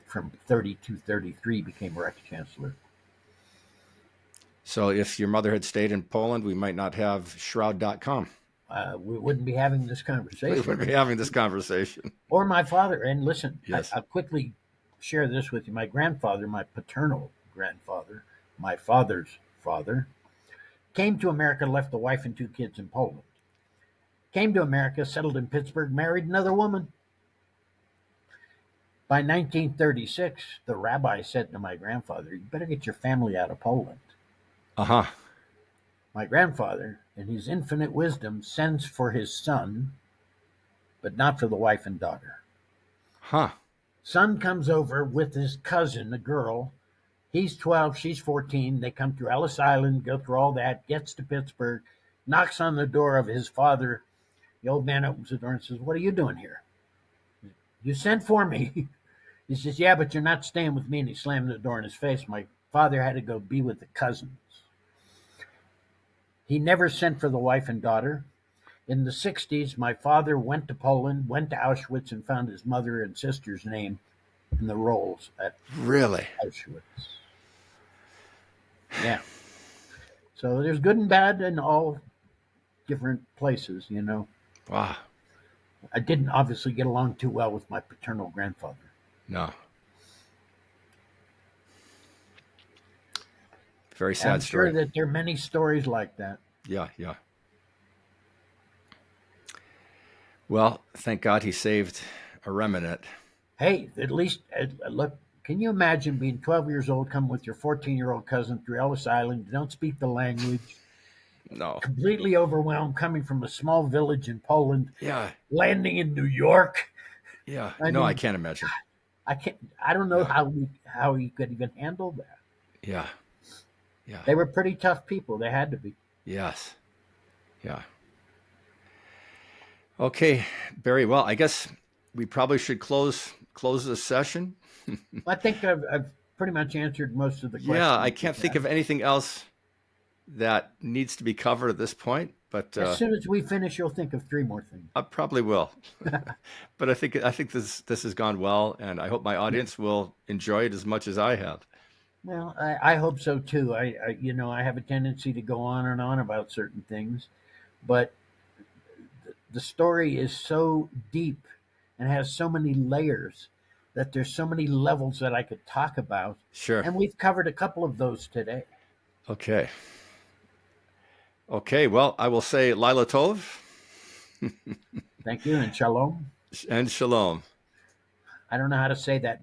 From 30 to 33 became Reich Chancellor. So if your mother had stayed in Poland, we might not have shroud.com. We wouldn't be having this conversation. We wouldn't be having this conversation. Or my father. And listen, Yes. I'll quickly share this with you. My grandfather, my paternal grandfather, my father's father, came to America, left a wife and 2 kids in Poland. Came to America, settled in Pittsburgh, married another woman. By 1936, the rabbi said to my grandfather, "You better get your family out of Poland." Uh-huh. My grandfather, in his infinite wisdom, sends for his son, but not for the wife and daughter. Huh. Son comes over with his cousin, a girl. He's 12, she's 14. They come through Ellis Island, go through all that, gets to Pittsburgh, knocks on the door of his father. The old man opens the door and says, "What are you doing here?" "You sent for me." He says, "Yeah, but you're not staying with me." And he slammed the door in his face. My father had to go be with the cousins. He never sent for the wife and daughter. In the 60s, my father went to Poland, went to Auschwitz, and found his mother and sister's name in the rolls at Really? Auschwitz. Yeah. So there's good and bad in all different places, you know. Wow. I didn't obviously get along too well with my paternal grandfather. No. Very sad I'm story. sure that there are many stories like that. Yeah, yeah. Well, thank God he saved a remnant. Hey, at least, look, can you imagine being 12 years old, coming with your 14-year-old cousin through Ellis Island, you don't speak the language, No. completely overwhelmed, coming from a small village in Poland, Yeah, landing in New York? yeah. I No, I mean, can't imagine. I don't know No. how he could even handle that. Yeah, yeah. They were pretty tough people. They had to be. Yes. Yeah. Okay, Barry. Well, I guess we probably should close this session. I think I've pretty much answered most of the questions. Yeah, I can't think of anything else that needs to be covered at this point, but As soon as we finish, you'll think of 3 more things. I probably will. But I think this has gone well, and I hope my audience will enjoy it as much as I have. Well, I hope so too. I have a tendency to go on and on about certain things, but the story is so deep and has so many layers that there's so many levels that I could talk about. Sure. And we've covered a couple of those today. Okay. Okay. Well, I will say Lila Tov Thank you and shalom. and Shalom. I don't know how to say that